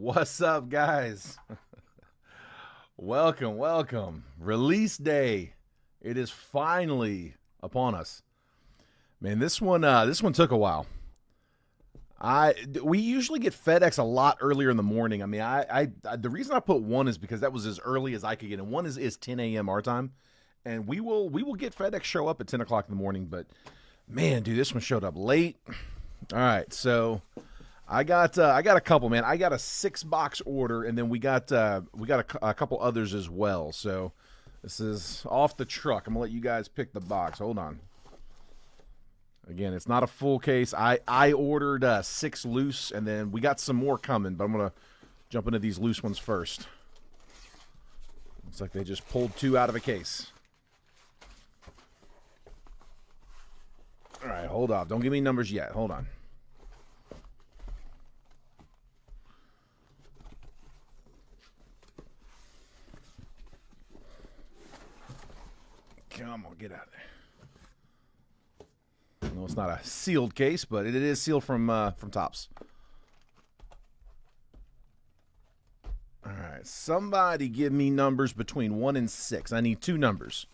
What's up, guys? Welcome. Release day. It is finally upon us. Man, this one took a while. We usually get FedEx a lot earlier in the morning. I mean, the reason I put 1 is because that was as early as I could get, and 1 is 10 a.m. our time, and we will get FedEx show up at 10 o'clock in the morning. But man, dude, this one showed up late. All right, so I got a couple, man. I got a 6-box order, and then we got a couple others as well. So this is off the truck. I'm gonna let you guys pick the box. Hold on. Again, it's not a full case. I ordered 6 loose, and then we got some more coming, but I'm gonna jump into these loose ones first. Looks like they just pulled 2 out of a case. All right, hold off. Don't give me numbers yet. Hold on. Come on, get out of there. No, it's not a sealed case, but it is sealed from Tops. All right, somebody give me numbers between 1 and 6. I need 2 numbers.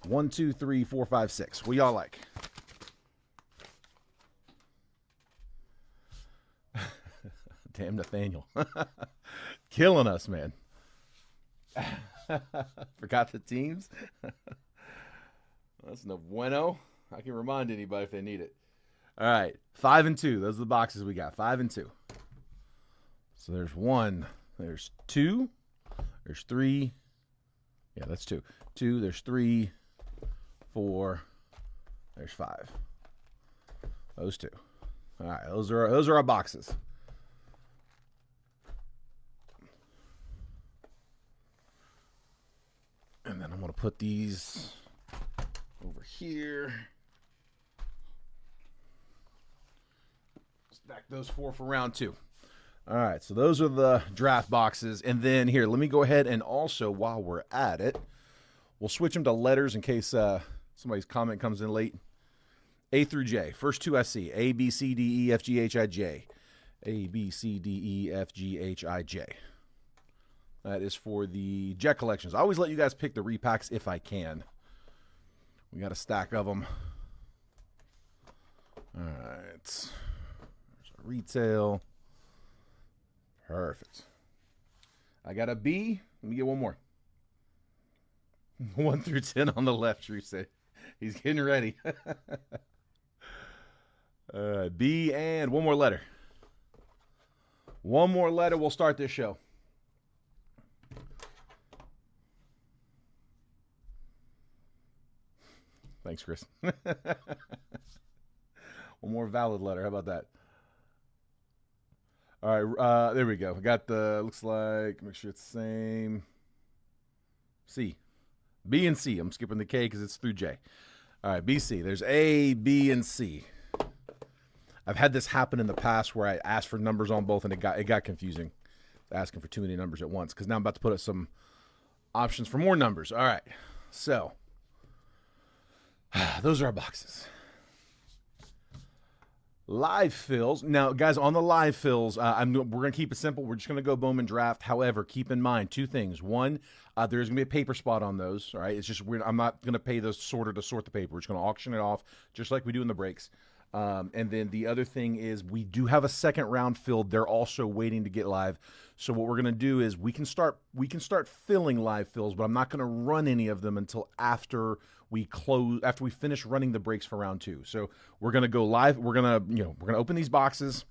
1, 2, 3, 4, 5, 6. What y'all like? Damn Nathaniel. Killing us, man. Forgot the teams. That's no bueno. I can remind anybody if they need it. All right, 5 and 2. Those are the boxes we got. 5 and 2. So there's 1. There's 2. There's 3. Yeah, that's 2. 2. There's 3. 4. There's 5. Those 2. All right, those are our boxes. And then I'm going to put these over here. Stack those 4 for round 2. All right, so those are the draft boxes. And then here, let me go ahead and also, while we're at it, we'll switch them to letters in case somebody's comment comes in late. A through J. First 2 I see. A, B, C, D, E, F, G, H, I, J. A, B, C, D, E, F, G, H, I, J. That is for the Jet collections. I always let you guys pick the repacks if I can. We got a stack of them. All right. There's a retail. Perfect. I got a B. Let me get one more. 1 through 10 on the left, Drew said. He's getting ready. B and one more letter. One more letter. We'll start this show. Thanks, Chris. One more valid letter. How about that? All right, there we go. I got the, looks like, make sure it's the same. C. B and C. I'm skipping the K because it's through J. All right, B, C. There's A, B, and C. I've had this happen in the past where I asked for numbers on both, and it got confusing. Asking for too many numbers at once, because now I'm about to put up some options for more numbers. All right, so those are our boxes. Live fills. Now, guys, on the live fills, we're going to keep it simple. We're just going to go Bowman draft. However, keep in mind 2 things. 1, there's going to be a paper spot on those. All right, it's just weird. I'm not going to pay the sorter to sort the paper. We're just going to auction it off just like we do in the breaks. And then the other thing is we do have a second round filled. They're also waiting to get live. So what we're going to do is we can start filling live fills, but I'm not going to run any of them until after we finish running the breaks for round 2. So we're going to go live. We're going to open these boxes.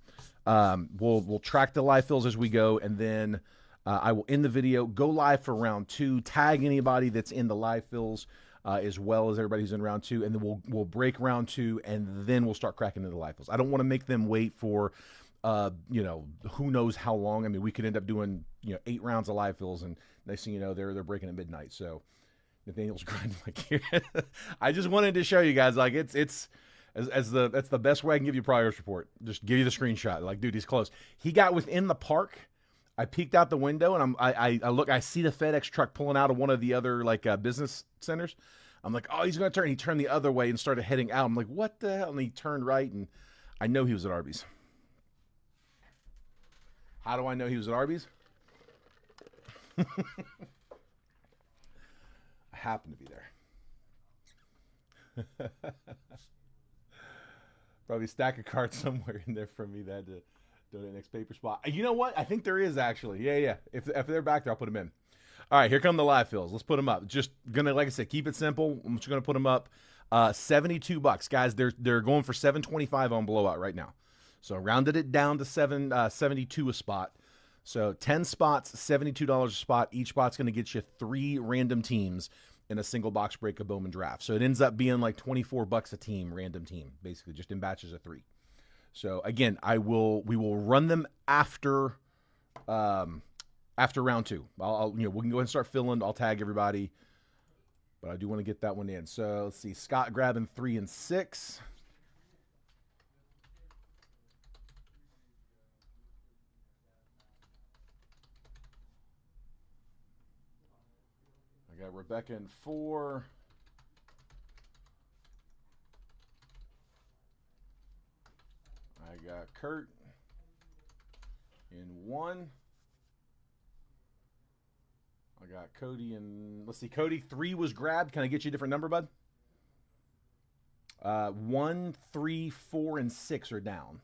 We'll track the live fills as we go, and then I will end the video, go live for round 2, tag anybody that's in the live fills as well as everybody who's in round 2, and then we'll break round 2, and then we'll start cracking into the live fills. I don't want to make them wait for who knows how long. I mean, we could end up doing 8 rounds of live fills, and next thing you know, they're breaking at midnight. So Nathaniel's grinding like here. I just wanted to show you guys, like, that's the best way I can give you a progress report. Just give you the screenshot. Like, dude, he's close. He got within the park. I peeked out the window, and I look. I see the FedEx truck pulling out of one of the other business centers. I'm like, oh, he's going to turn. He turned the other way and started heading out. I'm like, what the hell? And he turned right, and I know he was at Arby's. How do I know he was at Arby's? I happen to be there. Probably a stack of cards somewhere in there from me that had to donate next paper spot. You know what? I think there is actually. Yeah. If they're back there, I'll put them in. All right, here come the live fills. Let's put them up. Just gonna, like I said, keep it simple. I'm just gonna put them up. $72, guys. They're going for $7.25 on blowout right now. So rounded it down to 72 a spot. So 10 spots, $72 a spot. Each spot's gonna get you 3 random teams in a single box break of Bowman draft. So it ends up being like $24 a team, random team, basically, just in batches of 3. So again, we will run them after round 2. I'll we can go ahead and start filling. I'll tag everybody, but I do want to get that one in. So let's see, Scott grabbing 3 and 6. I got Rebecca in 4. I got Kurt in 1. I got Cody in, let's see, Cody, 3 was grabbed. Can I get you a different number, bud? 1, 3, 4, and 6 are down.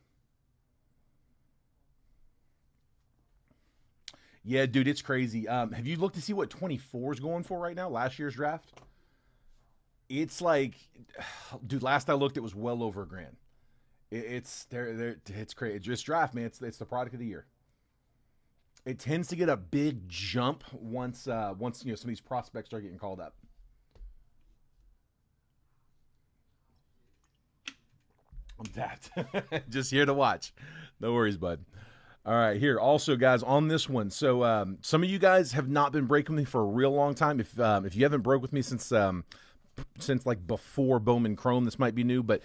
Yeah, dude, it's crazy. Have you looked to see what 24 is going for right now? Last year's draft? It's like, dude, last I looked, it was well over $1,000. It's crazy. It's draft, man. It's the product of the year. It tends to get a big jump once some of these prospects start getting called up. I'm tapped. Just here to watch. No worries, bud. All right, here. Also, guys, on this one. So some of you guys have not been breaking with me for a real long time. If you haven't broke with me since like before Bowman Chrome, this might be new. But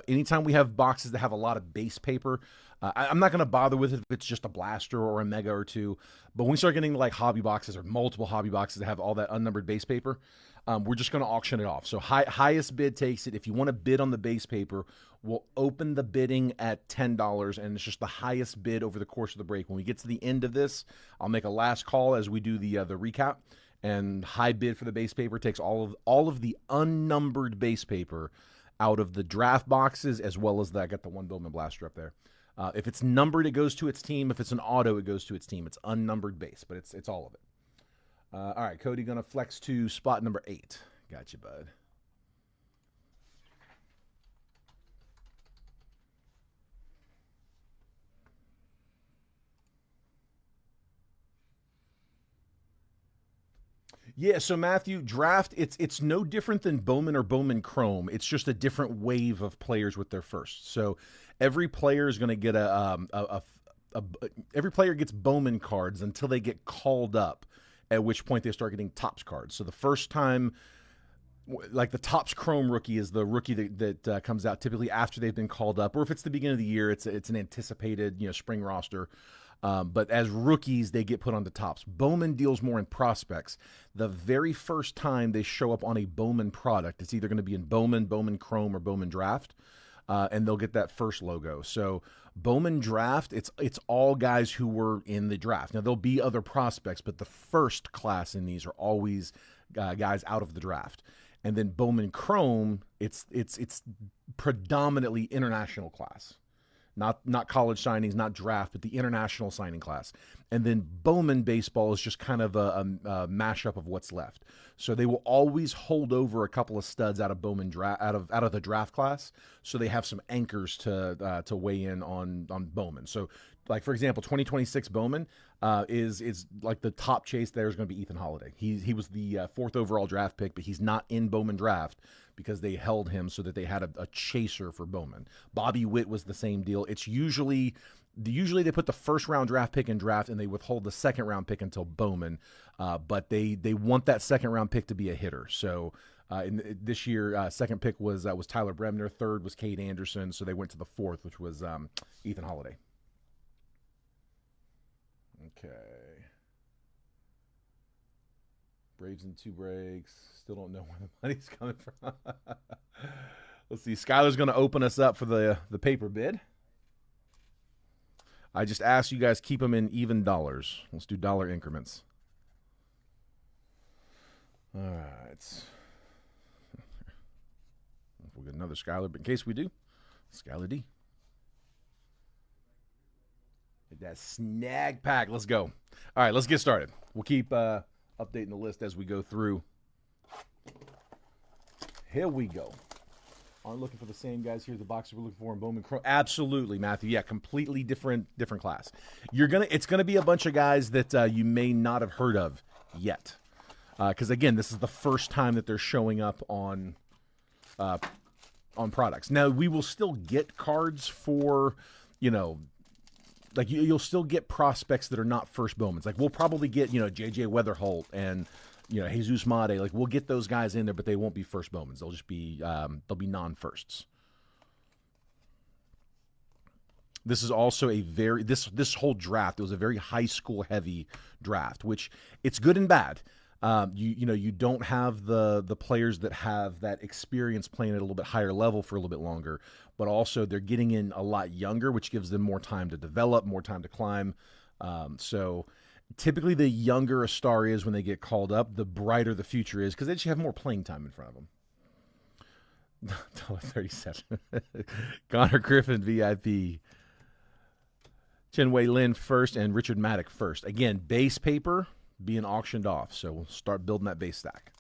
anytime we have boxes that have a lot of base paper, I'm not going to bother with it if it's just a blaster or a mega or 2. But when we start getting like hobby boxes or multiple hobby boxes that have all that unnumbered base paper, we're just going to auction it off. So highest bid takes it. If you want to bid on the base paper, we'll open the bidding at $10, and it's just the highest bid over the course of the break. When we get to the end of this, I'll make a last call as we do the recap. And high bid for the base paper takes all of the unnumbered base paper out of the draft boxes, as well as I got the 1 Bowman blaster up there. If it's numbered, it goes to its team. If it's an auto, it goes to its team. It's unnumbered base, but it's all of it. All right, Cody gonna flex to spot number 8. Gotcha, bud. Yeah, so Matthew, draft, it's no different than Bowman or Bowman Chrome. It's just a different wave of players with their first. So every player is going to get every player gets Bowman cards until they get called up, at which point they start getting Topps cards. So the first time, like the Topps Chrome rookie is the rookie that comes out typically after they've been called up, or if it's the beginning of the year, it's an anticipated spring roster. But as rookies, they get put on the Topps. Bowman deals more in prospects. The very first time they show up on a Bowman product, it's either going to be in Bowman, Bowman Chrome, or Bowman Draft, and they'll get that first logo. So Bowman Draft, it's all guys who were in the draft. Now, there'll be other prospects, but the first class in these are always guys out of the draft. And then Bowman Chrome, it's predominantly international class. Not college signings, not draft, but the international signing class. And then Bowman baseball is just kind of a mashup of what's left. So they will always hold over a couple of studs out of Bowman out of the draft class, so they have some anchors to weigh in on Bowman. So, like for example, 2026 Bowman is like the top chase there is going to be Ethan Holiday. He was the 4th overall draft pick, but he's not in Bowman draft because they held him so that they had a chaser for Bowman. Bobby Witt was the same deal. It's usually they put the first round draft pick in draft and they withhold the second round pick until Bowman, but they want that second round pick to be a hitter. So this year, second pick was Tyler Bremner, third was Cade Anderson, so they went to the 4th, which was Ethan Holiday. Okay. Braves in 2 breaks. Still don't know where the money's coming from. Let's see. Skylar's going to open us up for the paper bid. I just asked you guys keep them in even dollars. Let's do dollar increments. All right. We'll get another Skylar, but in case we do, Skylar D. Get that snag pack. Let's go. All right, let's get started. We'll keep updating the list as we go through. Here we go. Aren't looking for the same guys here. The boxes we're looking for in Bowman Chrome. Absolutely, Matthew. Yeah, completely different class. It's gonna be a bunch of guys that you may not have heard of yet, because again, this is the first time that they're showing up on products. Now we will still get cards for, like you'll still get prospects that are not first Bowmans. Like we'll probably get JJ Weatherholt and Jesus Made. Like we'll get those guys in there, but they won't be first Bowmans. They'll just be they'll be non-firsts. This is also a very this whole draft. It was a very high school heavy draft, which it's good and bad. You don't have the players that have that experience playing at a little bit higher level for a little bit longer, but also they're getting in a lot younger, which gives them more time to develop, more time to climb. So typically the younger a star is when they get called up, the brighter the future is because they just have more playing time in front of them. $1.37. Connor Griffin, VIP. Chenwei Lin first and Richard Maddock first. Again, base paper being auctioned off. So we'll start building that base stack.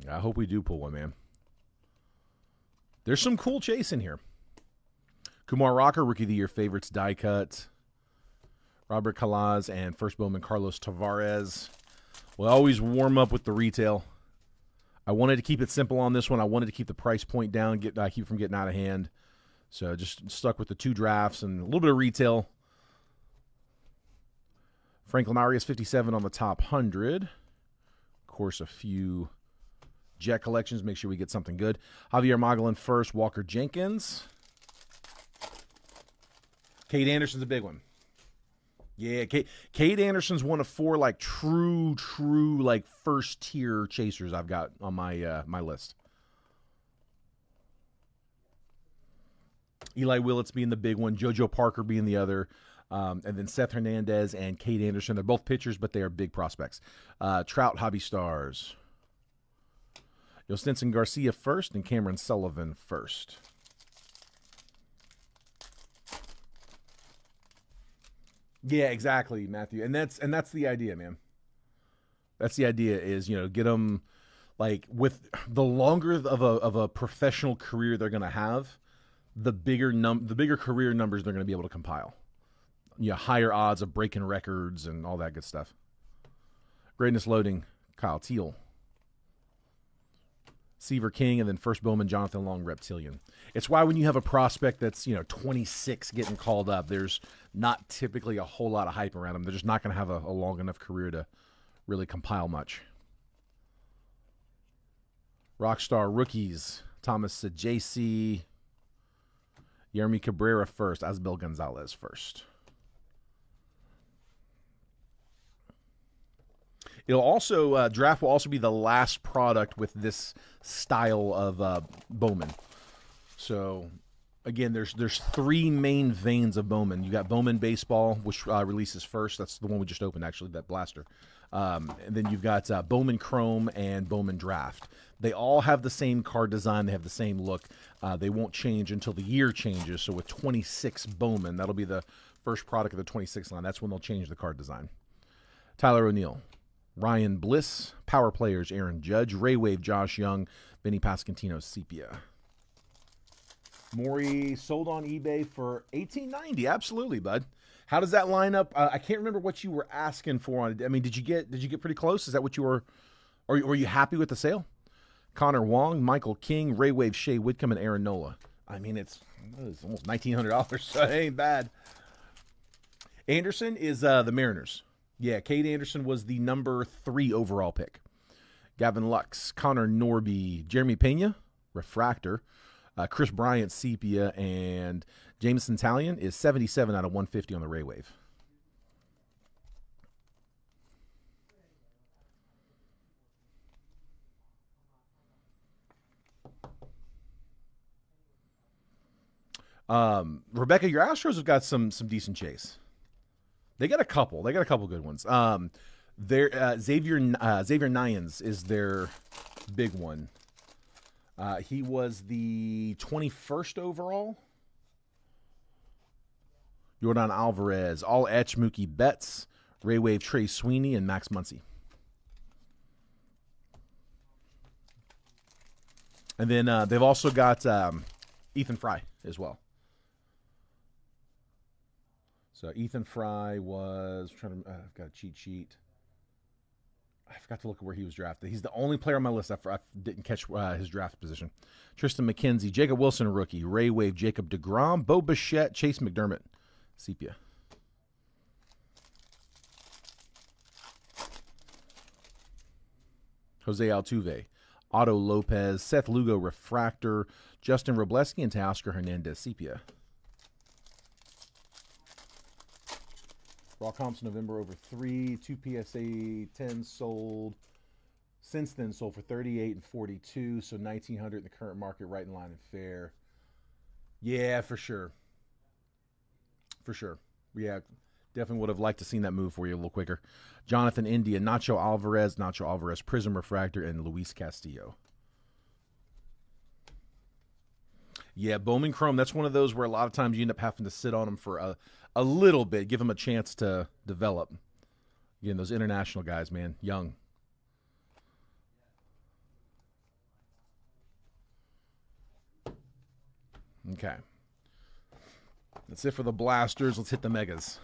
I hope we do pull one, man. There's some cool chase in here. Kumar Rocker, Rookie of the Year favorites, die cut. Robert Calaz and first Bowman Carlos Tavares. We'll always warm up with the retail. I wanted to keep it simple on this one. I wanted to keep the price point down, keep it from getting out of hand. So just stuck with the 2 drafts and a little bit of retail. Franklin Arias, 57 on the top 100. Of course, a few Jet collections. Make sure we get something good. Javier Mogollon first. Walker Jenkins. Cade Anderson's a big one. Yeah, Cade Anderson's one of 4 like true like first tier chasers I've got on my my list. Eli Willits being the big one, JoJo Parker being the other, and then Seth Hernandez and Cade Anderson. They're both pitchers, but they are big prospects. Trout Hobby Stars. Yostinson Garcia first and Cameron Sullivan first. Yeah, exactly, Matthew. And that's the idea, man. That's the idea is, get them like with the longer of a professional career they're going to have, the bigger career numbers they're going to be able to compile. Higher odds of breaking records and all that good stuff. Greatness loading, Kyle Teal. Seaver King, and then first Bowman Jonathan Long, Reptilian. It's why when you have a prospect that's 26 getting called up, there's not typically a whole lot of hype around them. They're just not going to have a long enough career to really compile much. Rockstar rookies, Thomas Sajasi, Yermi Cabrera first, Asbel Gonzalez first. It'll also draft will also be the last product with this style of Bowman. So again, there's 3 main veins of Bowman. You got Bowman Baseball, which releases first. That's the one we just opened, actually, that blaster. And then you've got Bowman Chrome and Bowman Draft. They all have the same card design. They have the same look. They won't change until the year changes. So with 26 Bowman, that'll be the first product of the 26 line. That's when they'll change the card design. Tyler O'Neill. Ryan Bliss, Power Players, Aaron Judge, Ray Wave, Josh Young, Vinny Pascantino, Sepia. Maury sold on eBay for $18.90. Absolutely, bud. How does that line up? I can't remember what you were asking for on it. I mean, did you get pretty close? Is that what you were? Or were you happy with the sale? Connor Wong, Michael King, Ray Wave, Shea Whitcomb, and Aaron Nola. I mean, it's almost $1,900, so it ain't bad. Anderson is the Mariners. Yeah, Cade Anderson was the number 3 overall pick. Gavin Lux, Connor Norby, Jeremy Pena, Refractor, Chris Bryant, Sepia, and Jameson Talion is 77 out of 150 on the Ray Wave. Rebecca, your Astros have got some decent chase. They got a couple. They got a couple good ones. Their Xavier Nyans is their big one. He was the 21st overall. Yordan Alvarez, All Etch, Mookie Betts, Ray Wave, Trey Sweeney, and Max Muncy. And then they've also got Ethan Fry as well. So Ethan Fry was I've got a cheat sheet. I forgot to look at where he was drafted. He's the only player on my list I didn't catch his draft position. Tristan McKenzie, Jacob Wilson, rookie. Ray Wave, Jacob DeGrom, Bo Bichette, Chase McDermott. Sepia. Jose Altuve, Otto Lopez, Seth Lugo, Refractor, Justin Robleski, and Teoscar Hernandez. Sepia. Raw comps November over 3, 2 PSA 10 sold. Since then sold for 38 and 42, so 1,900 in the current market, right in line and fair. Yeah, for sure. For sure. Yeah, definitely would have liked to seen that move for you a little quicker. Jonathan India, Nacho Alvarez, Prism Refractor, and Luis Castillo. Yeah, Bowman Chrome, that's one of those where a lot of times you end up having to sit on them for a little bit, give them a chance to develop. Again, those international guys, man, young. Okay. That's it for the blasters. Let's hit the megas.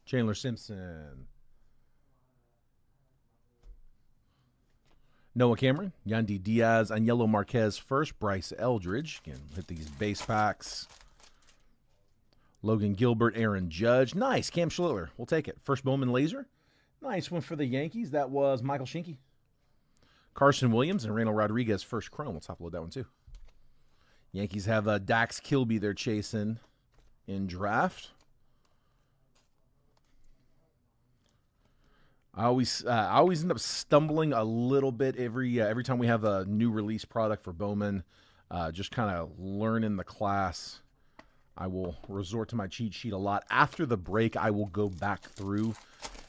Chandler Simpson. Noah Cameron, Yandy Diaz, Añelo Marquez first, Bryce Eldridge. Again, hit these base packs. Logan Gilbert, Aaron Judge. Nice, Cam Schlittler. We'll take it. First Bowman Laser. Nice one for the Yankees. That was Michael Shinky. Carson Williams and Reynold Rodriguez first chrome. We'll top load that one too. Yankees have Dax Kilby they're chasing in draft. I always end up stumbling a little bit every time we have a new release product for Bowman. Just kind of learning the class. I will resort to my cheat sheet a lot. After the break, I will go back through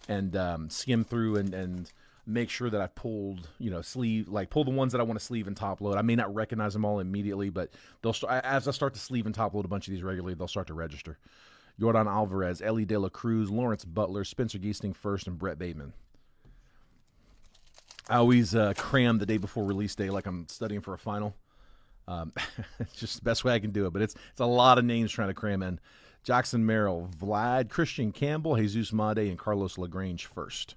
and skim through and make sure that I pulled, pull the ones that I want to sleeve and top load. I may not recognize them all immediately, but as I start to sleeve and top load a bunch of these regularly, they'll start to register. Yordan Alvarez, Ellie De La Cruz, Lawrence Butler, Spencer Geesting first, and Brett Bateman. I always cram the day before release day like I'm studying for a final. It's just the best way I can do it, but it's a lot of names trying to cram in. Jackson Merrill, Vlad, Christian Campbell, Jesus Made, and Carlos LaGrange first.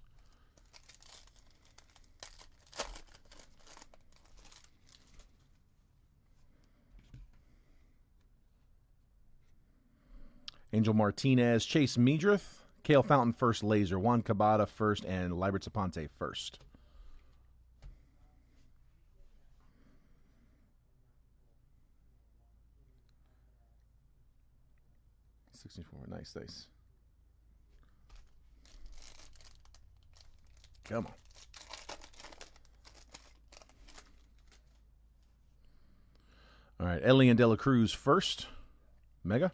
Angel Martinez, Chase Meadrith, Cale Fountain first laser, Juan Cabada first, and Libert Saponte first. Nice. Come on. All right, Elian De La Cruz first. Mega.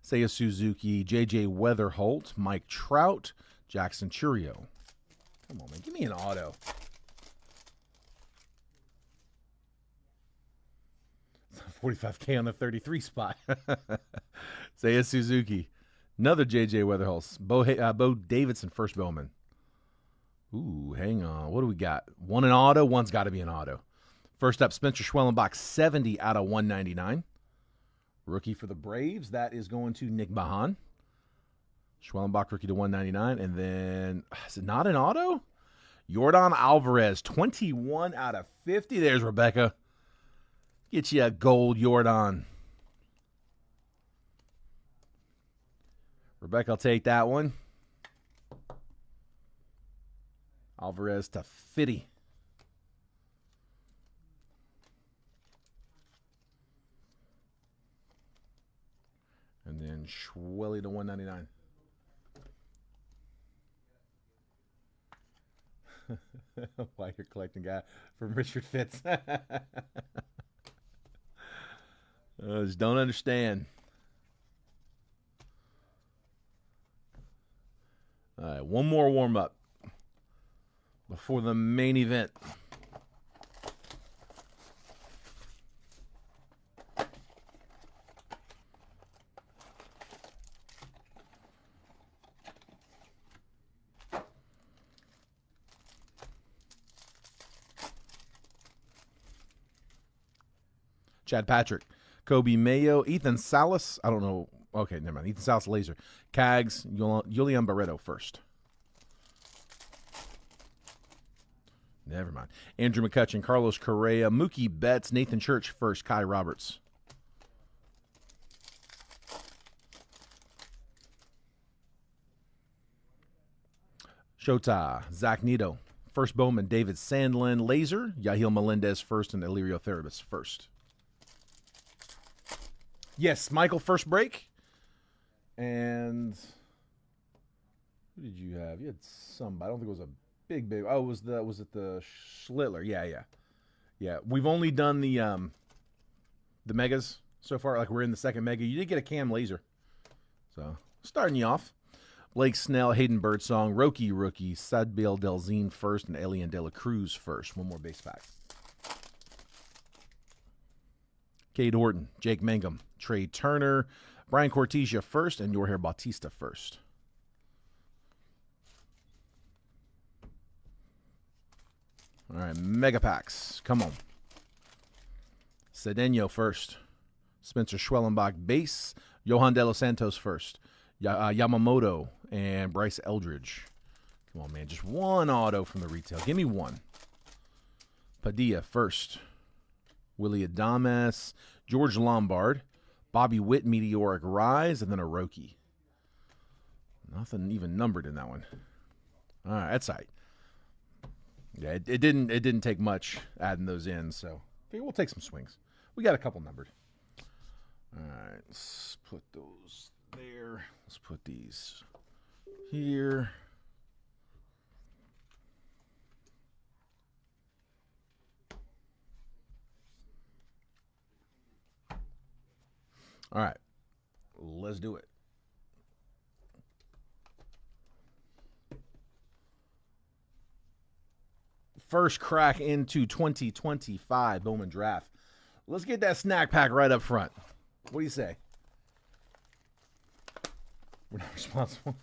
Seiya Suzuki, J.J. Weatherholt, Mike Trout, Jackson Churio. Come on, man. Give me an auto. 45K on the 33 spot. Seiya Suzuki. Another J.J. Weatherholt. Bo Davidson, first Bowman. Ooh, hang on. What do we got? One an auto. One's got to be an auto. First up, Spencer Schwellenbach, 70 out of 199. Rookie for the Braves. That is going to Nick Bahan. Schwellenbach, rookie to 199. And then, is it not an auto? Yordan Alvarez, 21 out of 50. There's Rebecca. Get you a gold Yordan. Rebecca will take that one. Alvarez to 50. And Schwelly to 199. Why you're collecting guy from Richard Fitz. Just don't understand. All right, one more warm up before the main event. Chad Patrick, Kobe Mayo, Ethan Salas. I don't know. Okay, never mind. Ethan Salas, laser. Cags, Julian Barreto first. Never mind. Andrew McCutcheon, Carlos Correa, Mookie Betts, Nathan Church first, Kai Roberts. Shota, Zach Nito, first Bowman, David Sandlin, laser, Yahil Melendez first, and Illyrio Therabis first. Yes, Michael, first break. And who did you have? You had somebody. I don't think it was a big. Oh, was it the Schlittler? Yeah. We've only done the megas so far. Like, we're in the second mega. You did get a Cam laser. So, starting you off. Blake Snell, Hayden Birdsong, rookie, Sadbiel Delzine first, and Elian De La Cruz first. One more base pack. Cade Horton, Jake Mangum, Trey Turner, Brian Cortesia first, and Jorge Bautista first. All right, mega packs. Come on. Cedeno first. Spencer Schwellenbach base. Johan De Los Santos first. Yamamoto and Bryce Eldridge. Come on, man. Just one auto from the retail. Give me one. Padilla first. Willie Adames, George Lombard, Bobby Witt, Meteoric Rise, and then a Roki. Nothing even numbered in that one. All right, that's right. Yeah, it didn't take much adding those in, so we'll take some swings. We got a couple numbered. All right, let's put those there. Let's put these here. All right, let's do it. First crack into 2025 Bowman Draft. Let's get that snack pack right up front. What do you say? We're not responsible.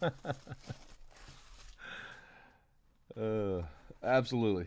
Absolutely.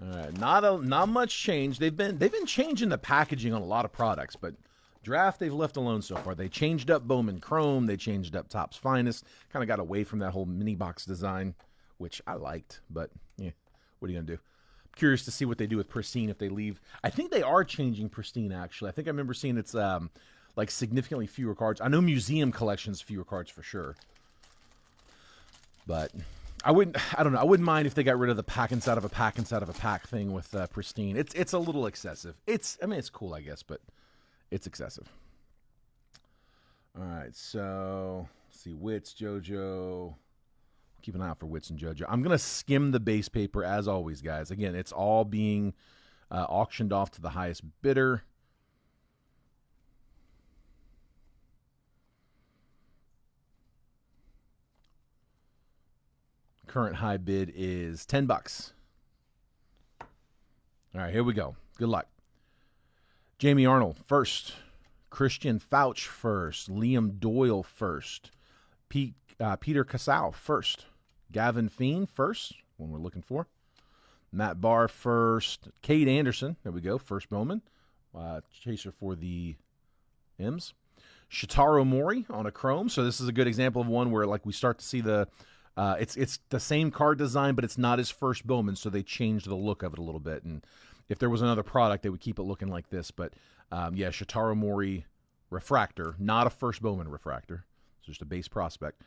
All right, not much change. They've been changing the packaging on a lot of products, but Draft they've left alone so far. They changed up Bowman Chrome, they changed up Topps Finest, kind of got away from that whole mini box design, which I liked, but yeah, what are you gonna do? I'm curious to see what they do with Pristine if they leave. I think they are changing Pristine actually. I think I remember seeing it's like significantly fewer cards. I know Museum Collections fewer cards for sure, but I don't know. I wouldn't mind if they got rid of the pack inside of a pack inside of a pack thing with Pristine. It's a little excessive. It's cool, I guess, but it's excessive. All right, so let's see. Wits, JoJo. Keep an eye out for Wits and JoJo. I'm going to skim the base paper as always, guys. Again, it's all being auctioned off to the highest bidder. Current high bid is $10. All right, here we go. Good luck. Jamie Arnold first. Christian Fauch first. Liam Doyle first. Peter Casal first. Gavin Fiend first, one we're looking for. Matt Barr first. Cade Anderson, there we go, first Bowman. Chaser for the M's. Shitaro Mori on a chrome. So this is a good example of one where like we start to see the it's the same card design, but it's not his first Bowman, so they changed the look of it a little bit. And if there was another product, they would keep it looking like this. But yeah, Shitaro Mori refractor, not a first Bowman refractor. It's just a base prospect.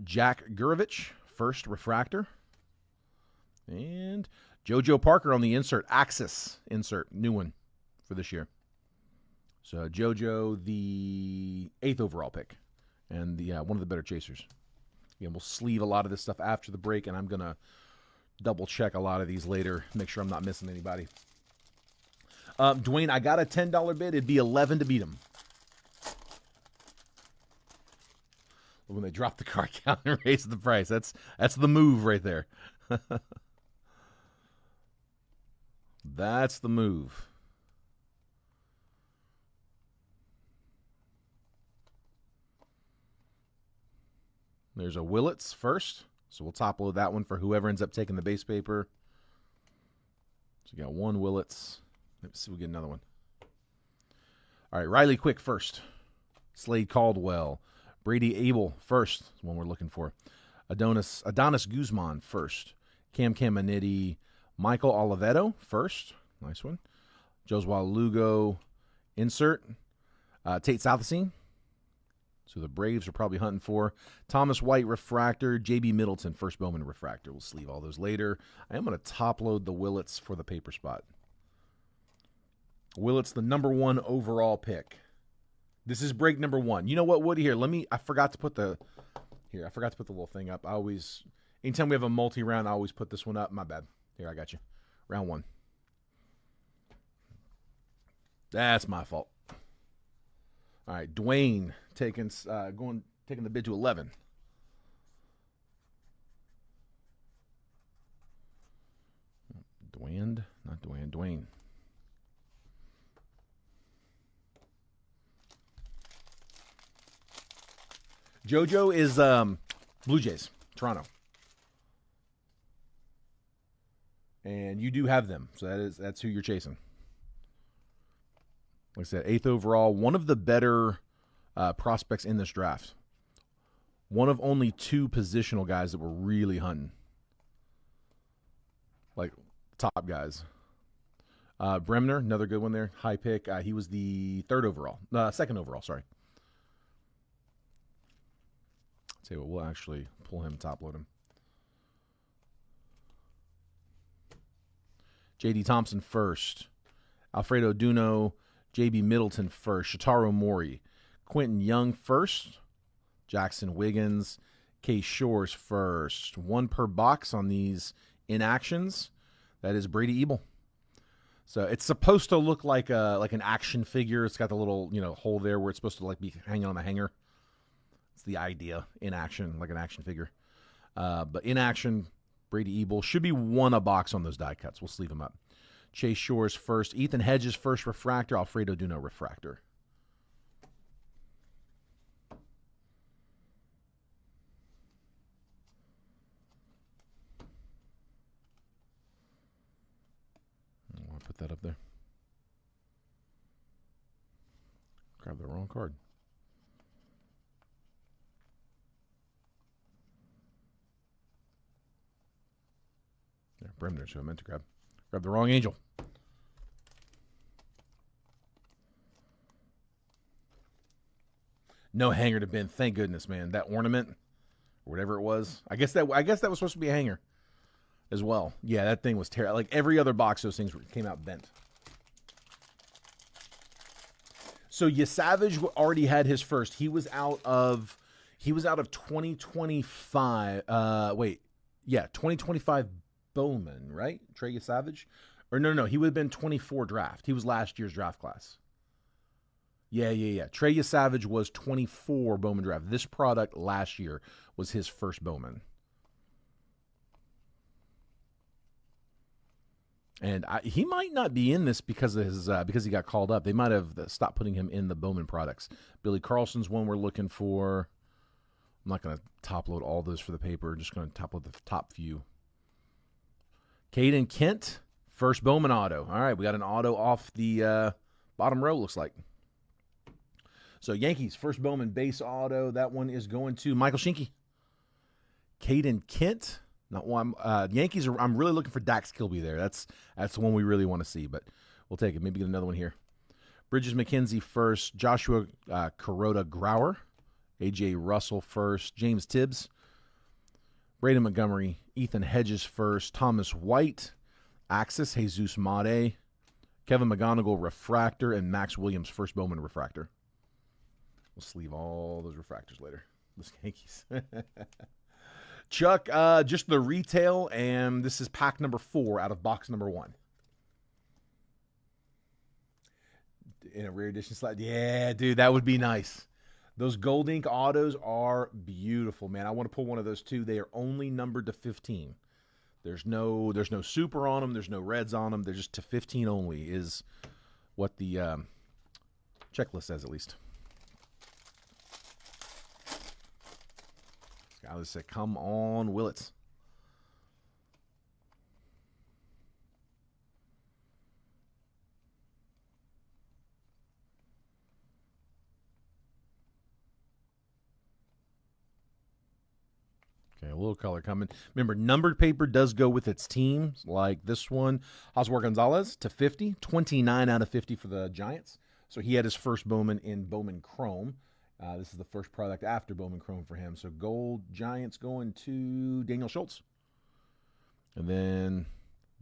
Jack Gurevich, first refractor. And JoJo Parker on the insert. Axis insert. New one for this year. So JoJo, the 8th overall pick. And the one of the better chasers. Again, we'll sleeve a lot of this stuff after the break, and I'm going to double check a lot of these later. Make sure I'm not missing anybody. Dwayne, I got a $10 bid. It'd be 11 to beat him. When they drop the card count and raise the price. That's the move right there. That's the move. There's a Willits first. So we'll top load that one for whoever ends up taking the base paper. So you got one Willits. Let's see if we get another one. All right, Riley Quick first. Slade Caldwell. Brady Abel first. That's the one we're looking for. Adonis Guzman first. Cam Caminiti. Michael Oliveto first. Nice one. Josua Lugo insert. Tate Southesine. So the Braves are probably hunting for. Thomas White refractor. J.B. Middleton first Bowman refractor. We'll sleeve all those later. I am going to top load the Willits for the paper spot. Willits, the number 1 overall pick. This is break number 1. You know what, Woody? Here, I forgot to put the little thing up. Anytime we have a multi-round, I always put this one up. My bad. Here, I got you. Round 1. That's my fault. All right, Dwayne taking the bid to 11. Dwayne. JoJo is Blue Jays, Toronto. And you do have them, so that's who you're chasing. Like I said, 8th overall, one of the better prospects in this draft. One of only 2 positional guys that were really hunting. Like, top guys. Bremner, another good one there. High pick. He was the 2nd overall, sorry. Tell you what, we'll actually pull him, top load him. J.D. Thompson first. Alfredo Duno. J.B. Middleton first. Shotaro Mori. Quentin Young first. Jackson Wiggins. Case Shores first. 1 per box on these inactions. That is Brady Ebel. So it's supposed to look like an action figure. It's got the little hole there where it's supposed to be hanging on the hanger. It's the idea in action, like an action figure. But in action, Brady Ebel should be 1 a box on those die cuts. We'll sleeve them up. Chase Shores first. Ethan Hedges first refractor. Alfredo Duno refractor. I want to put that up there. Grab the wrong card. There, Bremner's who I meant to grab. Grab the wrong angel. No hanger to bin. Thank goodness, man. That ornament, or whatever it was. I guess that was supposed to be a hanger as well. Yeah, that thing was terrible. Like every other box, those things came out bent. So Savage already had his first. He was out of 2025. 2025 Bowman, right? Trey Savage? Or no. He would have been 24 draft. He was last year's draft class. Yeah. Trey Savage was 24 Bowman draft. This product last year was his first Bowman. And he might not be in this because of his because he got called up. They might have stopped putting him in the Bowman products. Billy Carlson's one we're looking for. I'm not going to top load all those for the paper. I'm just going to top load the top few. Caden Kent, first Bowman auto. All right, we got an auto off the bottom row, looks like. So Yankees, first Bowman base auto. That one is going to Michael Shinky. Caden Kent. Not one. Yankees are. I'm really looking for Dax Kilby there. That's the one we really want to see, but we'll take it. Maybe get another one here. Bridges McKenzie first. Joshua Kuroda Grauer. AJ Russell first. James Tibbs. Braden Montgomery, Ethan Hedges first, Thomas White, Axis, Jesus Made, Kevin McGonigal refractor, and Max Williams first Bowman refractor. We'll sleeve all those refractors later. The Yankees. Chuck, just the retail, and this is pack number 4 out of box number 1. In a rare edition slide. Yeah, dude, that would be nice. Those gold ink autos are beautiful, man. I want to pull one of those too. They are only numbered to 15. There's no super on them. There's no reds on them. They're just to 15 only is what the checklist says, at least. Skyler said, come on, Willits. Okay, a little color coming. Remember, numbered paper does go with its team, like this one. Oswald Gonzalez to 50, 29 out of 50 for the Giants. So he had his first Bowman in Bowman Chrome. This is the first product after Bowman Chrome for him. So gold Giants going to Daniel Schultz. And then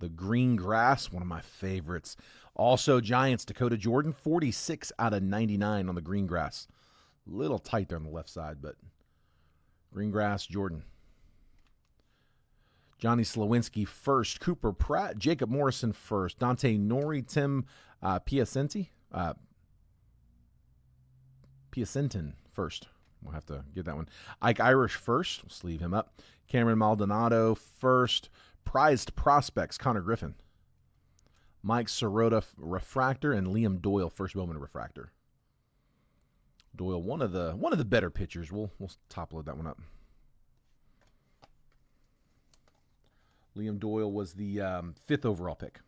the green grass, one of my favorites. Also Giants, Dakota Jordan, 46 out of 99 on the green grass. A little tight there on the left side, but green grass, Jordan. Johnny Slawinski first, Cooper Pratt, Jacob Morrison first, Dante Nori, Tim Piacenti first. We'll have to get that one. Ike Irish first. We'll sleeve him up. Cameron Maldonado first. Prized prospects, Connor Griffin. Mike Sirota refractor, and Liam Doyle first Bowman refractor. Doyle, one of the better pitchers. We'll top load that one up. Liam Doyle was the 5th overall pick.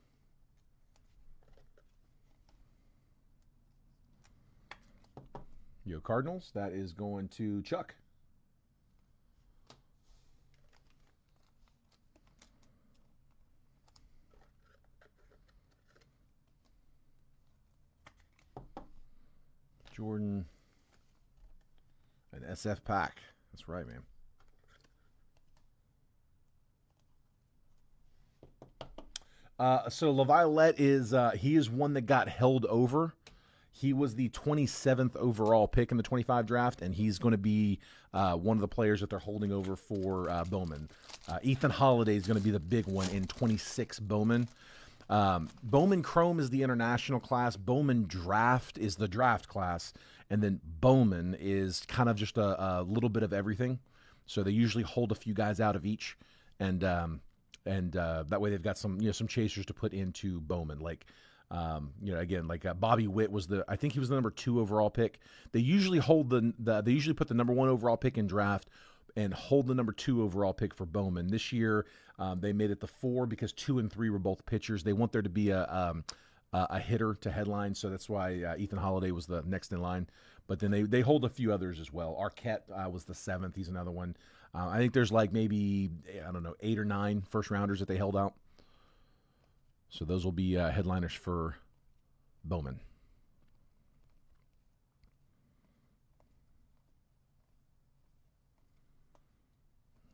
Yo Cardinals, that is going to Chuck. Jordan. An SF pack. That's right, man. So LaViolette is he is one that got held over. He was the 27th overall pick in the 25 draft, and he's going to be one of the players that they're holding over for Bowman. Ethan Holiday is going to be the big one in 26 Bowman. Bowman Chrome is the international class. Bowman Draft is the draft class. And then Bowman is kind of just a little bit of everything. So they usually hold a few guys out of each. And that way they've got some chasers to put into Bowman. Like, again, like Bobby Witt was I think he was the number 2 overall pick. They usually hold they usually put the number 1 overall pick in draft and hold the number 2 overall pick for Bowman. This year, they made it the 4 because 2 and 3 were both pitchers. They want there to be a hitter to headline, so that's why Ethan Holiday was the next in line. But then they hold a few others as well. Arquette was the 7th. He's another one. I think there's like maybe, 8 or 9 first rounders that they held out. So those will be headliners for Bowman.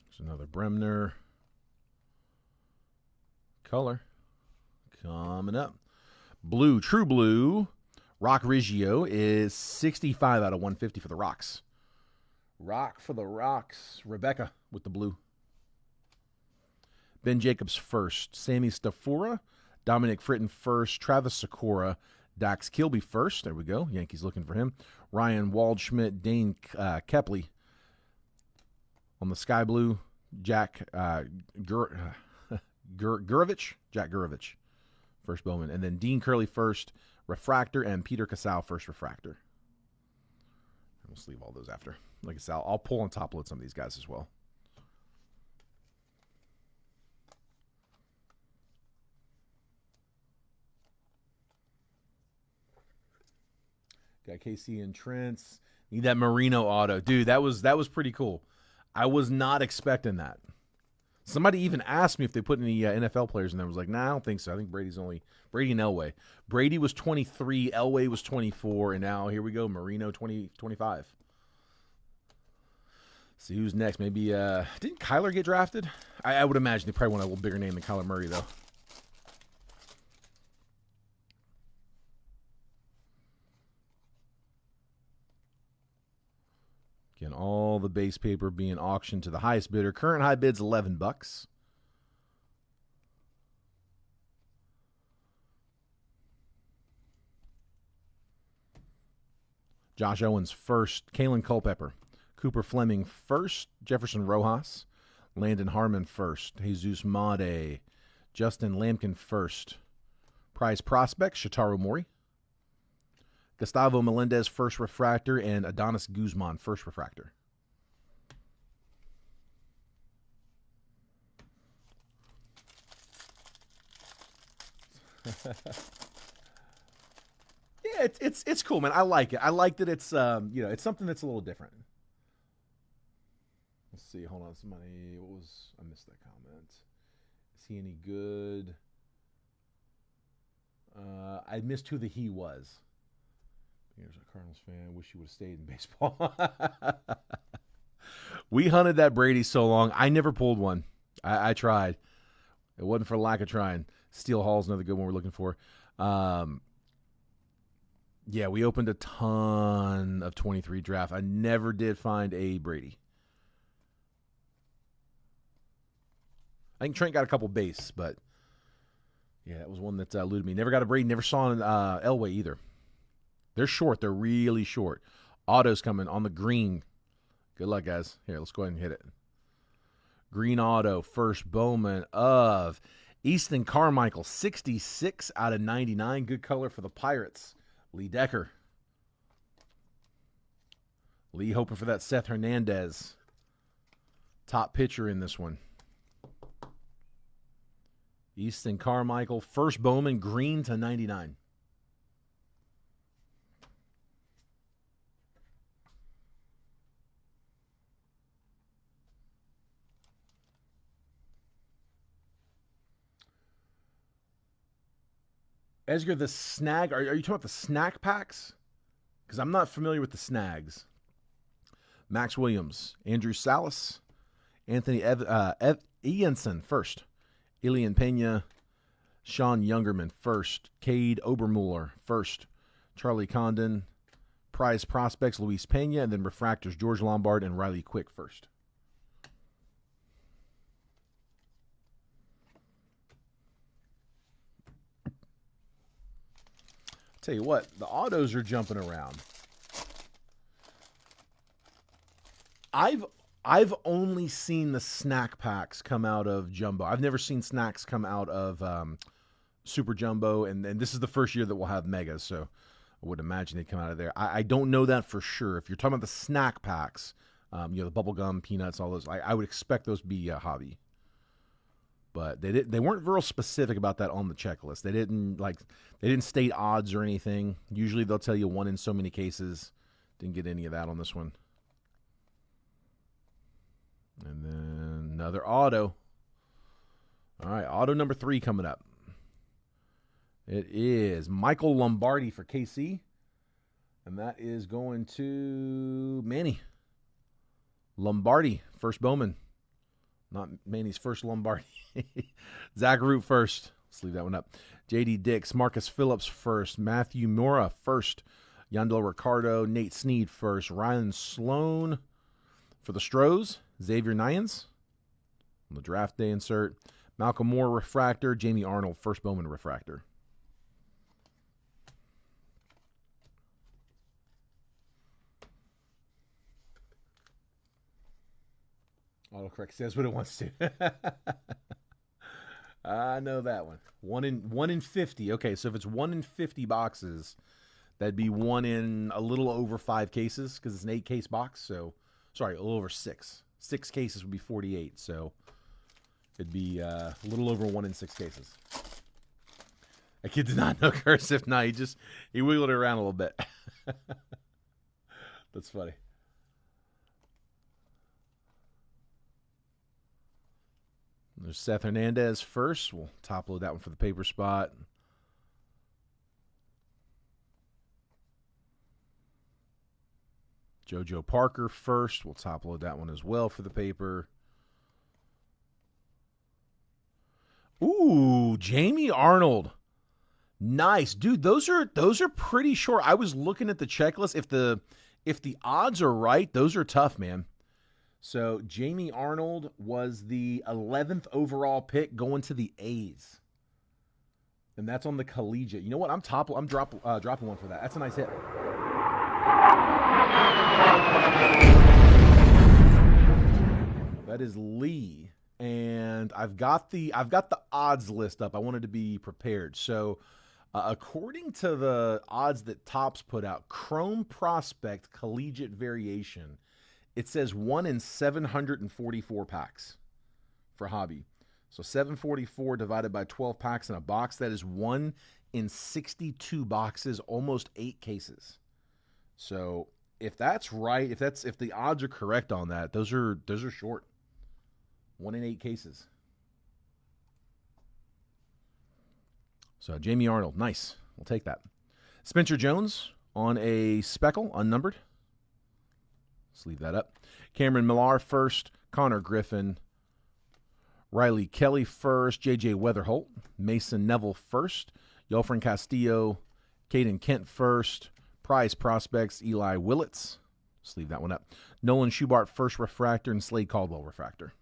There's another Bremner. Color. Coming up. Blue, True Blue. Rock Riggio is 65 out of 150 for the Rocks. Rock for the Rocks. Rebecca with the blue. Ben Jacobs first. Sammy Stafura. Dominic Fritton first. Travis Sakura. Dax Kilby first. There we go. Yankees looking for him. Ryan Waldschmidt. Dane Kepley. On the sky blue, Jack Gurovich. Jack Gurovich. First Bowman. And then Dean Curley first. Refractor. And Peter Casal first refractor. We'll sleeve all those after. Like I said, I'll pull and top load some of these guys as well. Got KC and Trent's. Need that Marino auto. Dude, that was pretty cool. I was not expecting that. Somebody even asked me if they put any NFL players in there. I was like, nah, I don't think so. I think Brady and Elway. Brady was 23, Elway was 24, and now here we go, Marino 25. See who's next. Maybe, didn't Kyler get drafted? I would imagine they probably want a little bigger name than Kyler Murray, though. Again, all the base paper being auctioned to the highest bidder. Current high bid's $11. Josh Owens first. Kalen Culpepper. Cooper Fleming first. Jefferson Rojas. Landon Harmon first. Jesus Made. Justin Lampkin first. Prize prospects, Shotaro Mori. Gustavo Melendez first refractor. And Adonis Guzman first refractor. Yeah, it's cool, man. I like it. I like that it's it's something that's a little different. Let's see. Hold on. Somebody, I missed that comment. Is he any good? I missed who the he was. Here's a Cardinals fan. Wish you would have stayed in baseball. We hunted that Brady so long. I never pulled one. I tried. It wasn't for lack of trying. Steel Hall's another good one we're looking for. Yeah, we opened a ton of 23 draft. I never did find a Brady. I think Trent got a couple base, but yeah, that was one that eluded me. Never got a Brady. Never saw an Elway either. They're short. They're really short. Auto's coming on the green. Good luck, guys. Here, let's go ahead and hit it. Green auto, first Bowman of Easton Carmichael, 66 out of 99. Good color for the Pirates. Lee Decker. Lee hoping for that Seth Hernandez. Top pitcher in this one. Easton Carmichael, first Bowman, green to 99. Edgar, the snag, are you talking about the snack packs? Because I'm not familiar with the snags. Max Williams, Andrew Salas, Anthony Ianson first, Ilian Pena, Sean Youngerman first, Cade Obermuller first, Charlie Condon, prize prospects Luis Pena, and then refractors George Lombard and Riley Quick first. Tell you what, the autos are jumping around. I've only seen the snack packs come out of Jumbo. I've never seen snacks come out of Super Jumbo, and this is the first year that we'll have Megas, so I would imagine they'd come out of there. I don't know that for sure. If you're talking about the snack packs, the bubble gum, peanuts, all those, I would expect those to be hobby. But they weren't real specific about that on the checklist. They didn't state odds or anything. Usually they'll tell you one in so many cases. Didn't get any of that on this one. And then another auto. All right, auto number 3 coming up. It is Michael Lombardi for KC. And that is going to Manny. Lombardi, first Bowman. Not Manny's first Lombardi. Zach Root first. Let's leave that one up. J.D. Dix, Marcus Phillips first. Matthew Mora first. Yandel Ricardo, Nate Snead first. Ryan Sloan for the Stros. Xavier Nyans on the draft day insert. Malcolm Moore refractor. Jamie Arnold, first Bowman refractor. Autocorrect says what it wants to. I know that one. 1 in 50. Okay, so if it's 1 in 50 boxes, that'd be 1 in a little over 5 cases because it's an 8-case box. So, sorry, a little over 6. 6 cases would be 48. So it'd be a little over 1 in 6 cases. That kid did not know cursive. No, he wiggled it around a little bit. That's funny. There's Seth Hernandez first. We'll top load that one for the paper spot. JoJo Parker first. We'll top load that one as well for the paper. Ooh, Jamie Arnold. Nice. Dude, those are pretty short. I was looking at the checklist. If the odds are right, those are tough, man. So Jamie Arnold was the 11th overall pick going to the A's. And that's on the collegiate. You know what? I'm dropping one for that. That's a nice hit. That is Lee. And I've got the odds list up. I wanted to be prepared. So according to the odds that Topps put out, Chrome Prospect Collegiate Variation, it says 1 in 744 packs for hobby. So 744 divided by 12 packs in a box, that is 1 in 62 boxes, almost 8 cases. So if that's right, if the odds are correct on that, those are short. 1 in 8 cases. So Jamie Arnold, nice. We'll take that. Spencer Jones on a speckle, unnumbered. Let's leave that up. Cameron Millar first. Connor Griffin. Riley Kelly first. J.J. Weatherholt. Mason Neville first. Yelfrin Castillo. Caden Kent first. Prize Prospects. Eli Willits. Let's leave that one up. Nolan Schubart first refractor and Slade Caldwell refractor.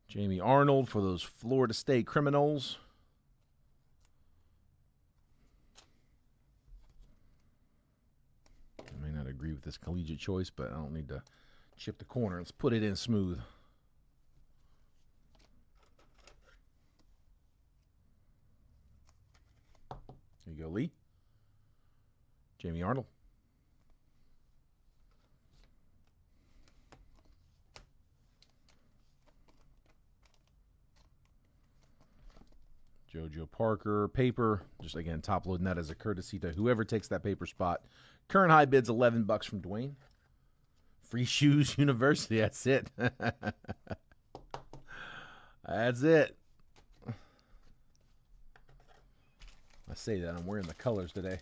Jamie Arnold for those Florida State Criminals. I may not agree with this collegiate choice, but I don't need to chip the corner. Let's put it in smooth. There you go, Lee. Jamie Arnold. JoJo Parker, paper. Just, again, top loading that as a courtesy to whoever takes that paper spot. Current high bid's $11 from Dwayne. Free Shoes University. That's it. That's it. I say that. I'm wearing the colors today.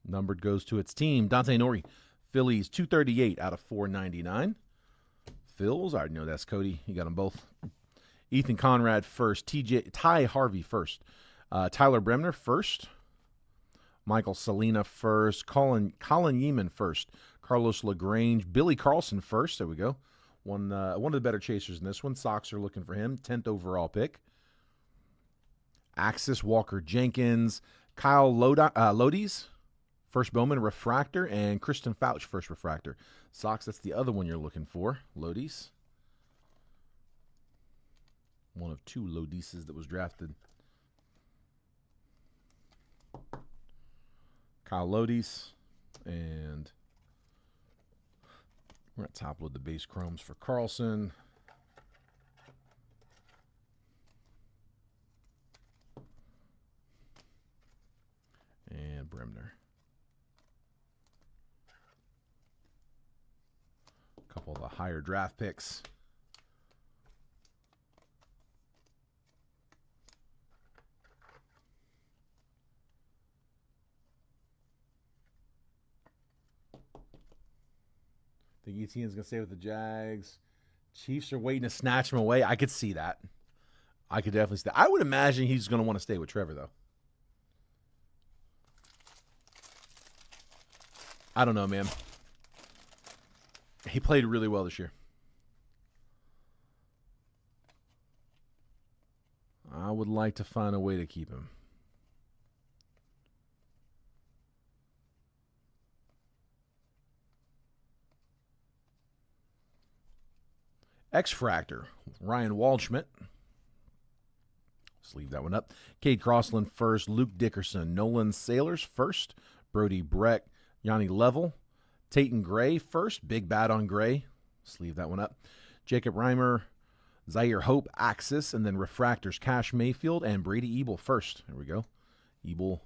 Numbered goes to its team. Dante Nori, Phillies, 238 out of 499. Phils, I already know that's Cody. You got them both. Ethan Conrad first. Ty Harvey first. Tyler Bremner first. Michael Salina first. Colin Yeeman first. Carlos LaGrange. Billy Carlson first. There we go. One of the better chasers in this one. Sox are looking for him. 10th overall pick. Axis Walker Jenkins. Kyle Lodies. First Bowman refractor, and Kristen Fouch first refractor. Sox, that's the other one you're looking for. Lodies. One of 2 Lodises that was drafted. Kyle Lodies. And we're going to top load the base chromes for Carlson. And Bremner. Couple of the higher draft picks. Think Etienne's going to stay with the Jags. Chiefs are waiting to snatch him away. I could see that. I could definitely see that. I would imagine he's going to want to stay with Trevor, though. I don't know, man. He played really well this year. I would like to find a way to keep him. X-Fractor, Ryan Waldschmidt. Let's leave that one up. Cade Crossland first. Luke Dickerson. Nolan Sailors first. Brody Breck. Yanni Level. Tayton Gray first. Big bat on Gray. Sleeve that one up. Jacob Reimer, Zaire Hope, Axis, and then refractors, Cash Mayfield and Brady Ebel first. There we go. Ebel,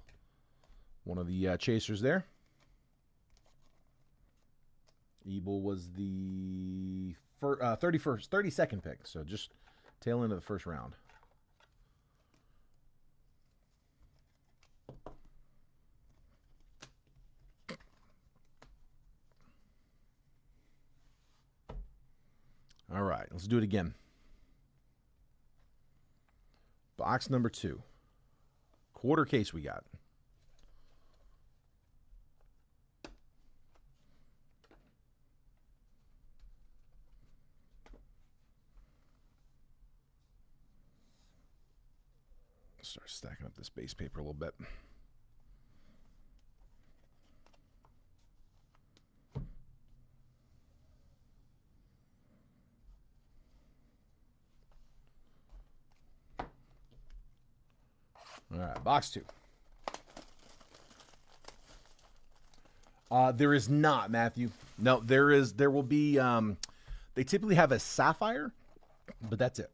one of the chasers there. Ebel was the 32nd pick, so just tail end of the first round. All right, let's do it again. Box number 2. Quarter case we got. Start stacking up this base paper a little bit. All right, box 2. There is not, Matthew. No, there is. There will be. They typically have a sapphire, but that's it.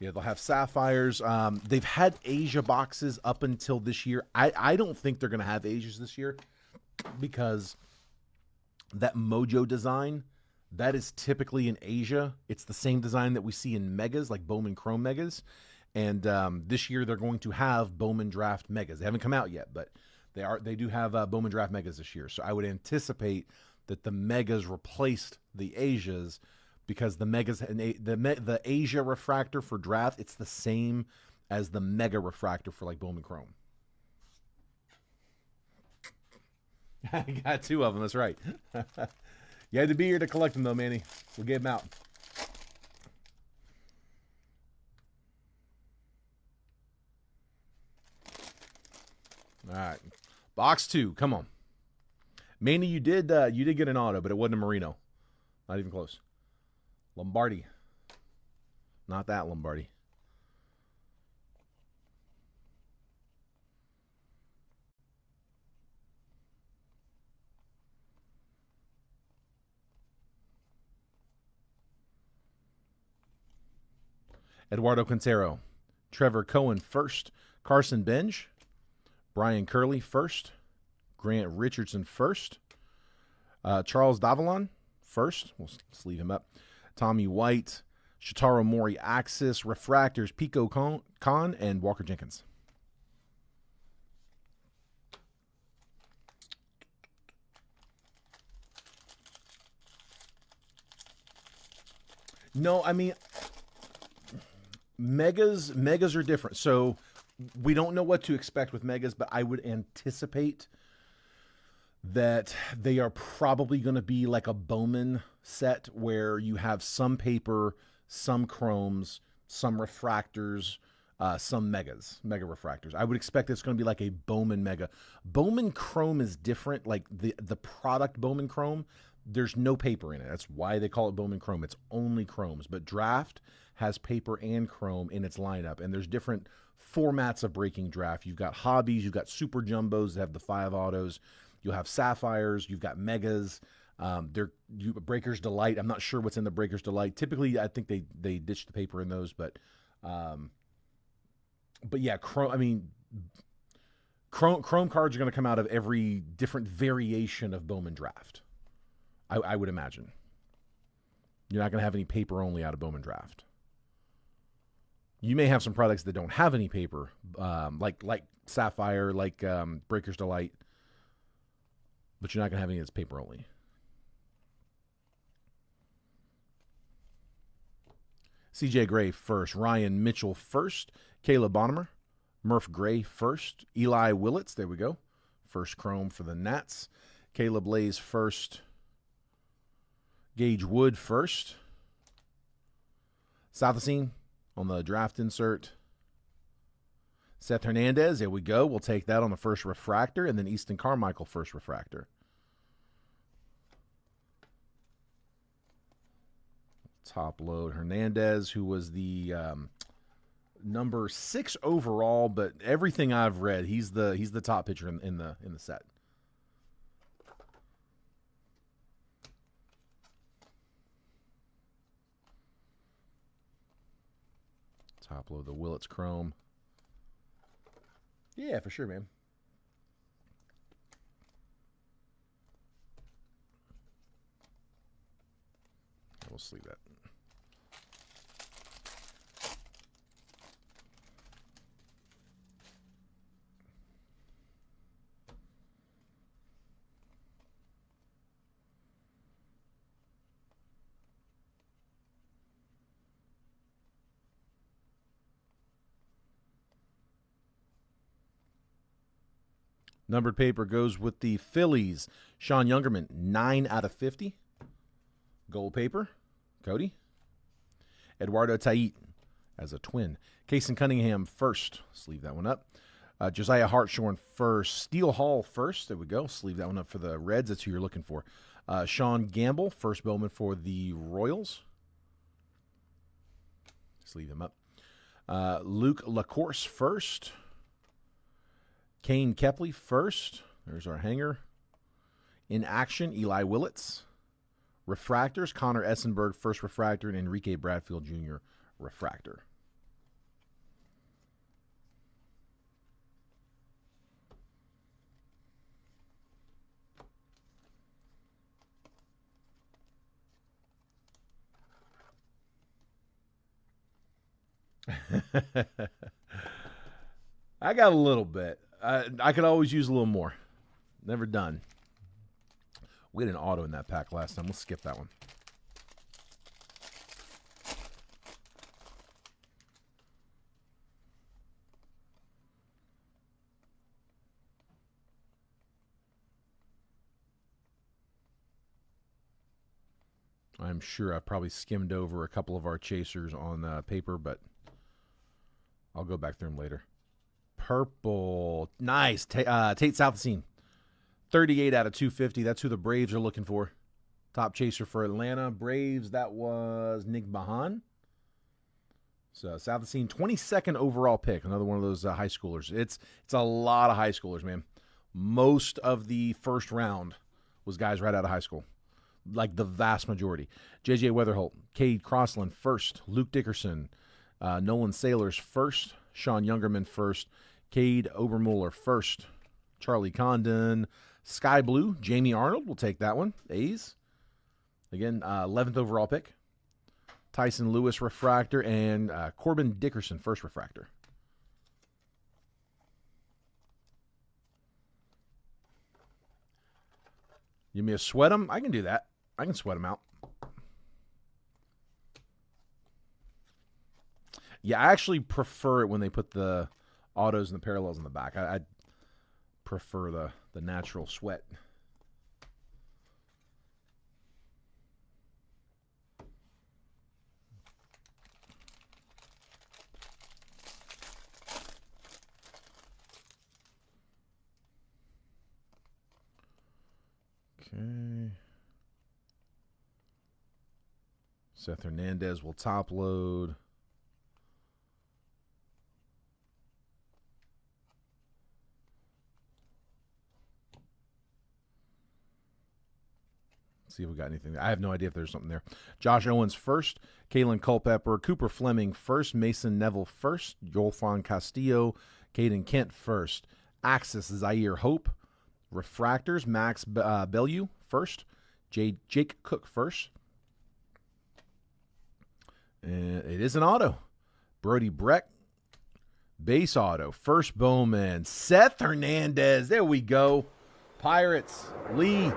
Yeah, they'll have sapphires. They've had Asia boxes up until this year. I don't think they're going to have Asias this year because that Mojo design, that is typically in Asia. It's the same design that we see in Megas, like Bowman Chrome Megas. And this year they're going to have Bowman Draft Megas. They haven't come out yet, but they do have Bowman Draft Megas this year. So I would anticipate that the Megas replaced the Asias, because the Megas and the Asia refractor for draft, it's the same as the Mega refractor for like Bowman Chrome. I got 2 of them. That's right. You had to be here to collect them, though, Manny. We'll get them out. All right, box 2. Come on, Manny. You did get an auto, but it wasn't a Marino. Not even close. Lombardi. Not that Lombardi. Eduardo Quintero. Trevor Cohen first. Carson Benj. Brian Curley first. Grant Richardson first. Charles Davalon first. We'll sleeve him up. Tommy White, Shotaro Mori, Axis, refractors, Pico Khan, and Walker Jenkins. No, I mean, Megas are different. So we don't know what to expect with Megas, but I would anticipate that they are probably going to be like a Bowman set where you have some paper, some chromes, some refractors, some mega refractors. I would expect it's going to be like a Bowman Mega. Bowman Chrome is different. Like the product Bowman Chrome, there's no paper in it. That's why they call it Bowman Chrome. It's only chromes. But Draft has paper and chrome in its lineup, and there's different formats of breaking Draft. You've got hobbies, you've got super jumbos that have the 5 autos. You'll have sapphires. You've got megas. Breaker's Delight. I'm not sure what's in the Breaker's Delight. Typically, I think they ditch the paper in those, but yeah, Chrome. I mean, Chrome cards are going to come out of every different variation of Bowman Draft. I would imagine. You're not going to have any paper only out of Bowman Draft. You may have some products that don't have any paper, like Sapphire, like Breaker's Delight. But you're not going to have any that's paper only. CJ Gray first. Ryan Mitchell first. Caleb Bonnemer. Murph Gray first. Eli Willits. There we go. First chrome for the Nats. Caleb Lays first. Gage Wood first. Southacene on the draft insert. Seth Hernandez, there we go. We'll take that on the first refractor. And then Easton Carmichael, first refractor. Top load Hernandez, who was the Number 6 overall, but everything I've read, he's the top pitcher in the set. Top load the Willits Chrome. Yeah, for sure, man. We'll sleeve that. Numbered paper goes with the Phillies. Sean Youngerman, 9 out of 50. Gold paper, Cody. Eduardo Tait as a twin. Kason Cunningham first. Sleeve that one up. Josiah Hartshorn first. Steele Hall first. There we go. Sleeve that one up for the Reds. That's who you're looking for. Sean Gamble, first Bowman for the Royals. Sleeve them up. Luke LaCourse first. Kane Kepley first. There's our hanger. In action, Eli Willits. Refractors, Connor Essenberg, first refractor, and Enrique Bradfield Jr., refractor. I got a little bit. I could always use a little more. Never done. We had an auto in that pack last time. Let's skip that one. I'm sure I probably skimmed over a couple of our chasers on paper, but I'll go back through them later. Purple. Nice. Tate Southseen. 38 out of 250. That's who the Braves are looking for. Top chaser for Atlanta. Braves, that was Nick Bahan. So Southseen, 22nd overall pick. Another one of those high schoolers. It's a lot of high schoolers, man. Most of the first round was guys right out of high school. Like the vast majority. J.J. Weatherholt, Cade Crossland first. Luke Dickerson, Nolan Sailors first. Sean Youngerman first. Cade Obermuller first. Charlie Condon. Sky Blue, Jamie Arnold, we'll take that one. A's. Again, 11th overall pick. Tyson Lewis, refractor, and Corbin Dickerson, first refractor. You mean to sweat them? I can do that. I can sweat them out. Yeah, I actually prefer it when they put the autos and the parallels in the back. I prefer the natural sweat. Okay. Seth Hernandez will top load. See if we got anything. I have no idea if there's something there. Josh Owens first. Kalen Culpepper. Cooper Fleming first. Mason Neville first. Yolfan Castillo. Caden Kent first. Axis Zaire Hope. Refractors. Max Bellew first. Jake Cook first. And it is an auto. Brody Breck. Base auto. First Bowman. Seth Hernandez. There we go. Pirates. Lee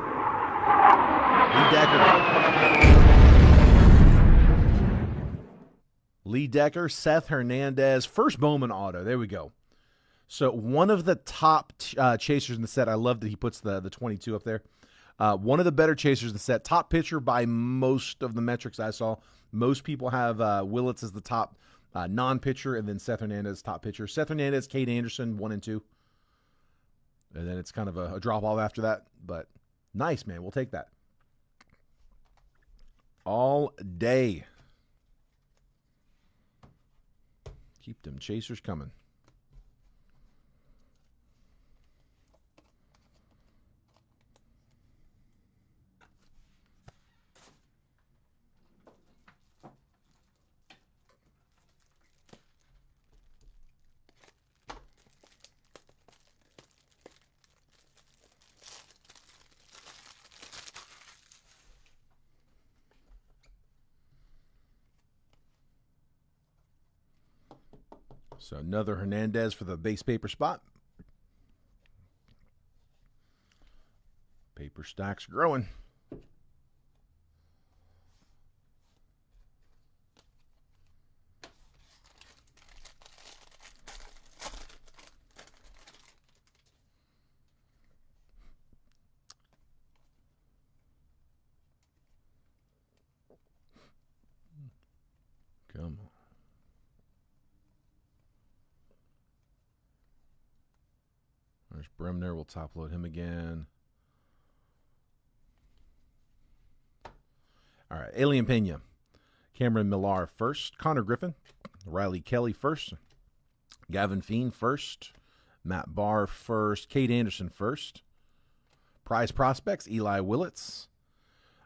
Decker, Seth Hernandez, first Bowman auto. There we go. So one of the top chasers in the set. I love that he puts the 22 up there. One of the better chasers in the set. Top pitcher by most of the metrics I saw. Most people have Willits as the top non-pitcher, and then Seth Hernandez top pitcher. Seth Hernandez, Cade Anderson, 1 and 2. And then it's kind of a drop-off after that. But nice, man. We'll take that. All day. Keep them chasers coming. So another Hernandez for the base paper spot. Paper stacks growing. Come on. There's Bremner. We'll top load him again. All right, Alien Pena. Cameron Millar first. Connor Griffin. Riley Kelly first. Gavin Fiend first. Matt Barr first. Kate Anderson first. Prize prospects, Eli Willits.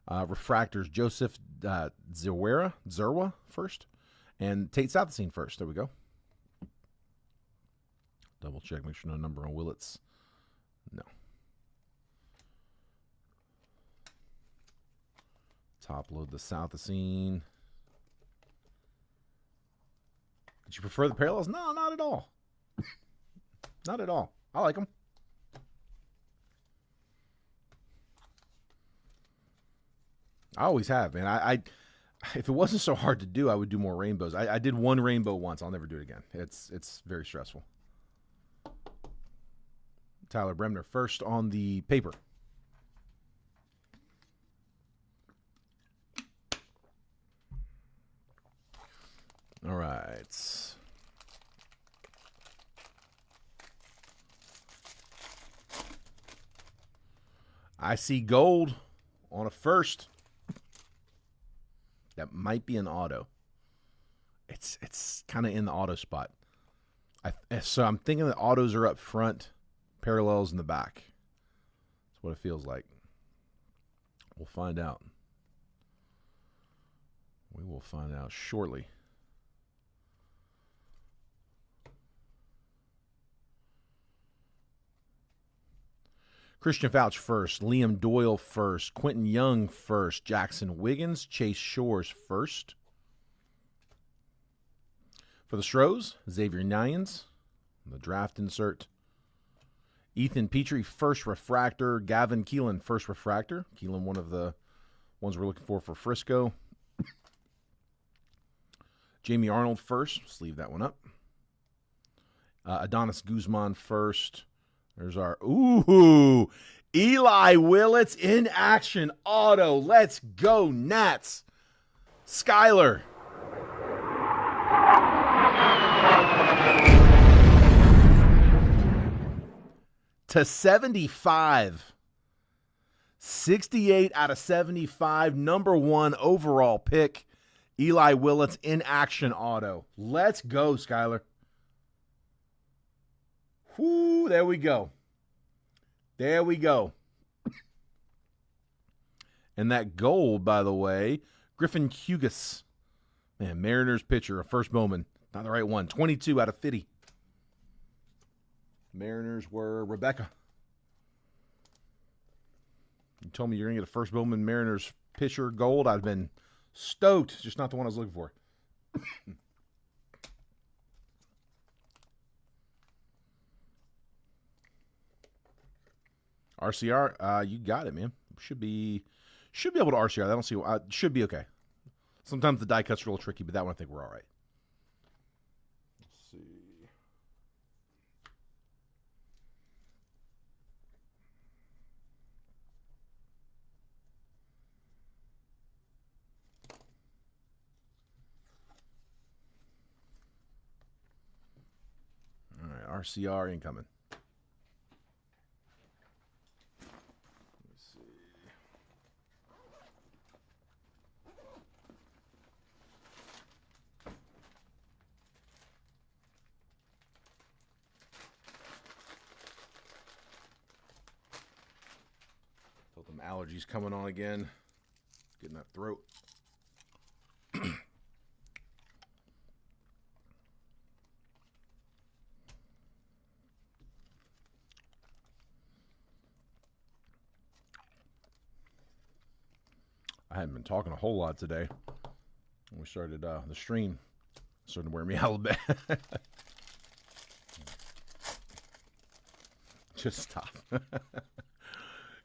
Refractors, Joseph Zerwa first. And Tate Southesine first. There we go. Double check, make sure no number on Willits. No. Top load the Southesine. Did you prefer the parallels? No, not at all. Not at all. I like them. I always have, man. I if it wasn't so hard to do, I would do more rainbows. I did one rainbow once. I'll never do it again. It's very stressful. Tyler Bremner first on the paper. All right. I see gold on a first. That might be an auto. It's kind of in the auto spot. So I'm thinking the autos are up front, parallels in the back. That's what it feels like. We'll find out. We will find out shortly. Christian Fouch first, Liam Doyle first, Quentin Young first, Jackson Wiggins, Chase Shores first. For the Stros, Xavier Nyans, the draft insert. Ethan Petrie, first refractor. Gavin Keelan, first refractor. Keelan, one of the ones we're looking for Frisco. Jamie Arnold first. Let's leave that one up. Adonis Guzman first. There's our, Eli Willits in action auto. Let's go, Nats. Skyler. /75. 68 out of 75. #1 overall pick. Eli Willits in action auto. Let's go, Skyler. Whoo, there we go. There we go. And that gold, by the way, Griffin Hughes. Man, Mariners pitcher, a first Bowman. Not the right one. 22 out of 50. Mariners were Rebecca. You told me you're going to get a first Bowman Mariners pitcher gold. I'd been stoked. Just not the one I was looking for. RCR, you got it, man. Should be able to RCR. I don't see. Should be okay. Sometimes the die cut's a little tricky, but that one I think we're all right. Let's see. All right, RCR incoming. Allergies coming on again. Getting that throat. I haven't been talking a whole lot today. When we started the stream, starting to wear me out a little bit. Just stop.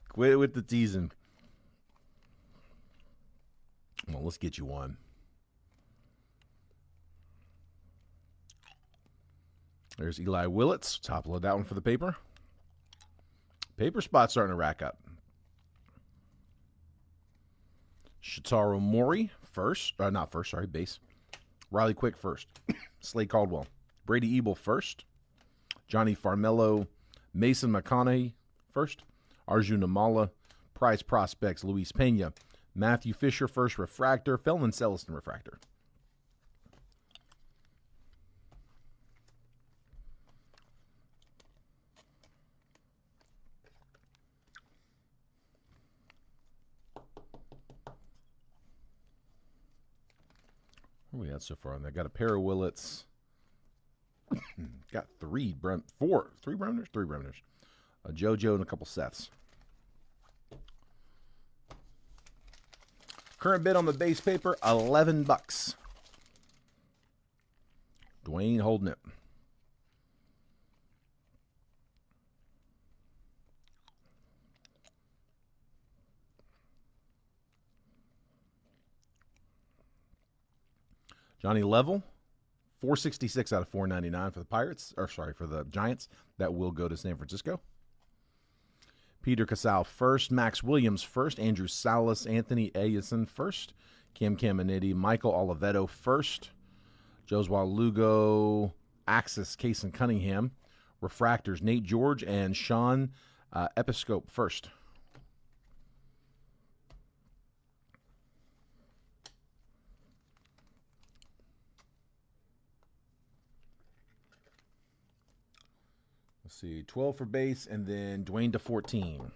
Quit with the teasing. Well, let's get you one. There's Eli Willits. Top load that one for the paper. Paper spot's starting to rack up. Shitaro Mori, first. Not first, sorry, base. Riley Quick, first. Slade Caldwell. Brady Ebel, first. Johnny Farmello. Mason McConaughey, first. Arjun Amala. Prize Prospects, Luis Pena. Matthew Fisher, first refractor. Felman Celestin refractor. What do we had so far on that? Got a pair of Willets. Got three Bremners. A JoJo and a couple Seths. Current bid on the base paper, $11. Dwayne holding it. Johnny Level, $466 out of $499 for the Pirates, or sorry, for the Giants. That will go to San Francisco. Peter Casal first, Max Williams first, Andrew Salas, Anthony Ayison first, Cam Caminiti, Michael Oliveto first, Josua Lugo, Axis, Case and Cunningham, Refractors, Nate George and Sean Episcope first. Let's see, 12 for base, and then Dwayne to 14.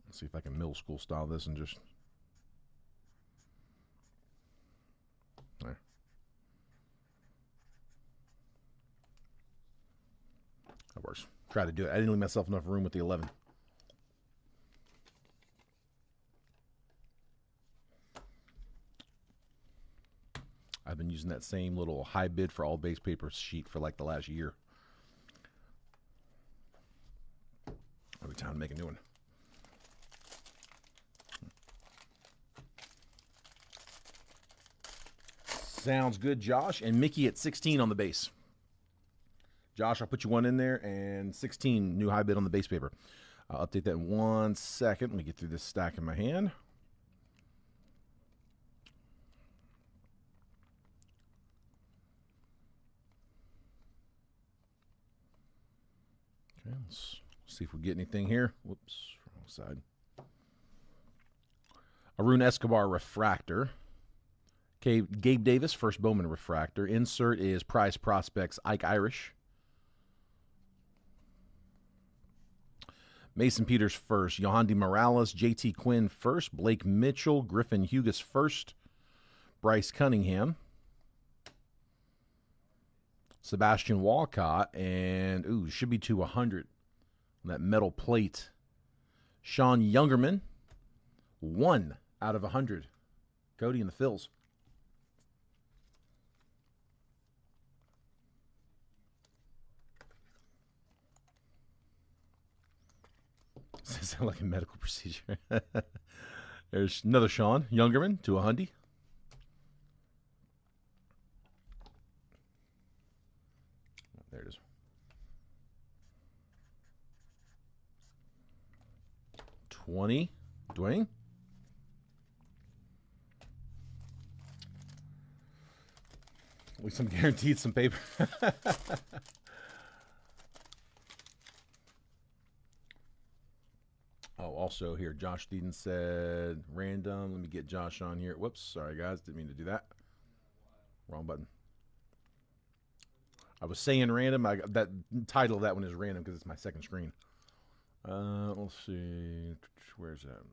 Let's see if I can middle school style this and just... There. That works. Try to do it. I didn't leave myself enough room with the 11. I've been using that same little high bid for all base paper sheet for like the last year. Every time I make a new one. Sounds good, Josh. And Mickey at 16 on the base. Josh, I'll put you one in there, and 16 new high bid on the base paper. I'll update that in 1 second. Let me get through this stack in my hand. Okay, let's see if we get anything here. Whoops, wrong side. Arun Escobar refractor. Okay, Gabe Davis, first Bowman refractor. Insert is Prize Prospects, Ike Irish. Mason Peters first. Yohandy Morales, JT Quinn first. Blake Mitchell, Griffin Hugas first. Bryce Cunningham. Sebastian Walcott, and should be to 100 on that metal plate. Sean Youngerman, 1 out of 100. Cody and the Phils. Does that sound like a medical procedure? There's another Sean Youngerman to 100. There it is. $20. Dwayne. At least I'm guaranteed some paper. Oh, also here, Josh Deeden said random. Let me get Josh on here. Whoops, sorry guys, didn't mean to do that. Wrong button. I was saying random. That title of that one is random because it's my second screen. Let's see. Where's that?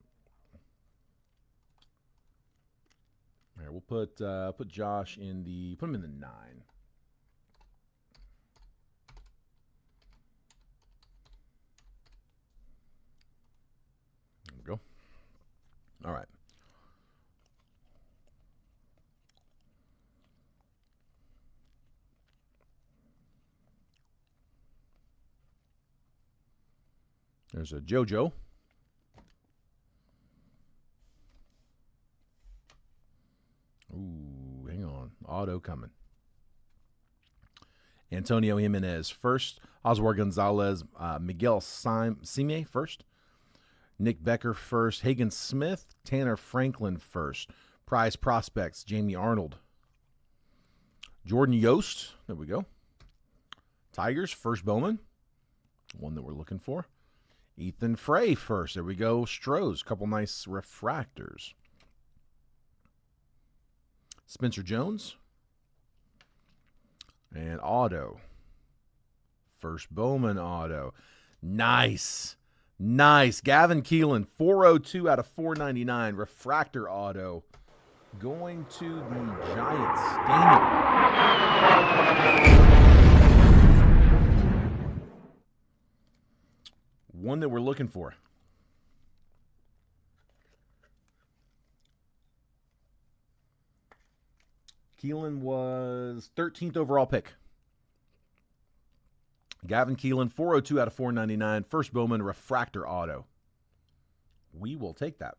Here, we'll put Josh in the, put him in the 9. There we go. All right. There's a JoJo. Ooh, hang on. Auto coming. Antonio Jimenez first. Oswald Gonzalez, Miguel Sime first. Nick Becker first. Hagen Smith, Tanner Franklin first. Prize prospects, Jamie Arnold. Jordan Yost, there we go. Tigers, first Bowman. One that we're looking for. Ethan Frey first. There we go. Strohs, couple nice refractors. Spencer Jones. And auto. First Bowman auto. Nice. Nice. Gavin Keelan, 402 out of 499. Refractor auto. Going to the Giants. Daniel. One that we're looking for. Keelan was 13th overall pick. Gavin Keelan, 402 out of 499. First Bowman refractor auto. We will take that.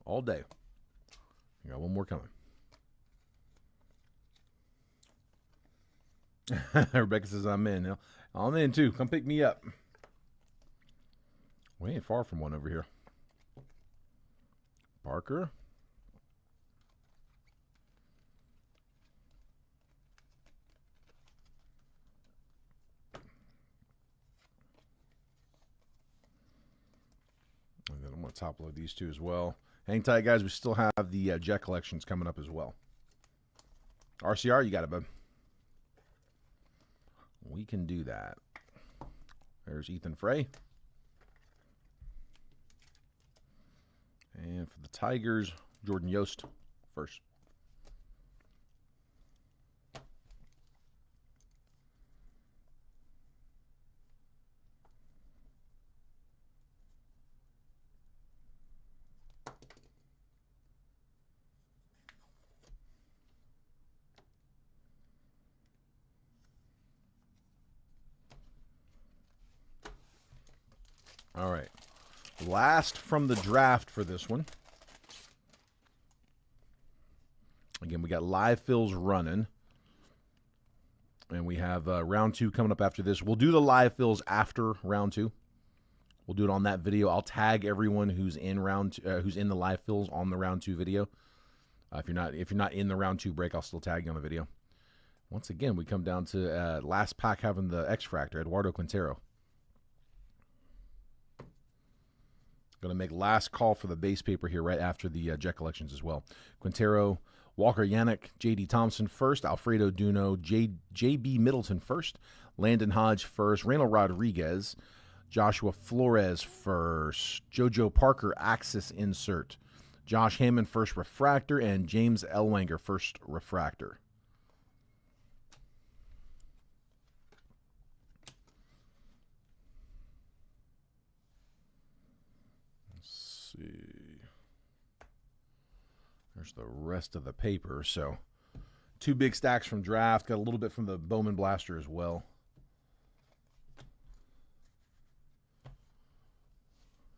All day. We got one more coming. Rebecca says, I'm in. I'm in too. Come pick me up. We ain't far from one over here. Parker. And then I'm going to top load these two as well. Hang tight, guys. We still have the jet collections coming up as well. RCR, you got it, bud. We can do that. There's Ethan Frey. And for the Tigers, Jordan Yost first. All right. Last from the draft for this one. Again, we got live fills running. And we have round 2 coming up after this. We'll do the live fills after round 2. We'll do it on that video. I'll tag everyone who's in who's in the live fills on the round 2 video. If you're not in the round 2 break, I'll still tag you on the video. Once again, we come down to last pack having the X-Fractor, Eduardo Quintero. Going to make last call for the base paper here right after the jet collections as well. Quintero, Walker Yannick, J.D. Thompson first, Alfredo Duno, J.B. Middleton first, Landon Hodge first, Reynold Rodriguez, Joshua Flores first, JoJo Parker Axis insert, Josh Hammond first refractor, and James Ellwanger first refractor. See. There's the rest of the paper. So 2 big stacks from draft. Got a little bit from the Bowman Blaster as well.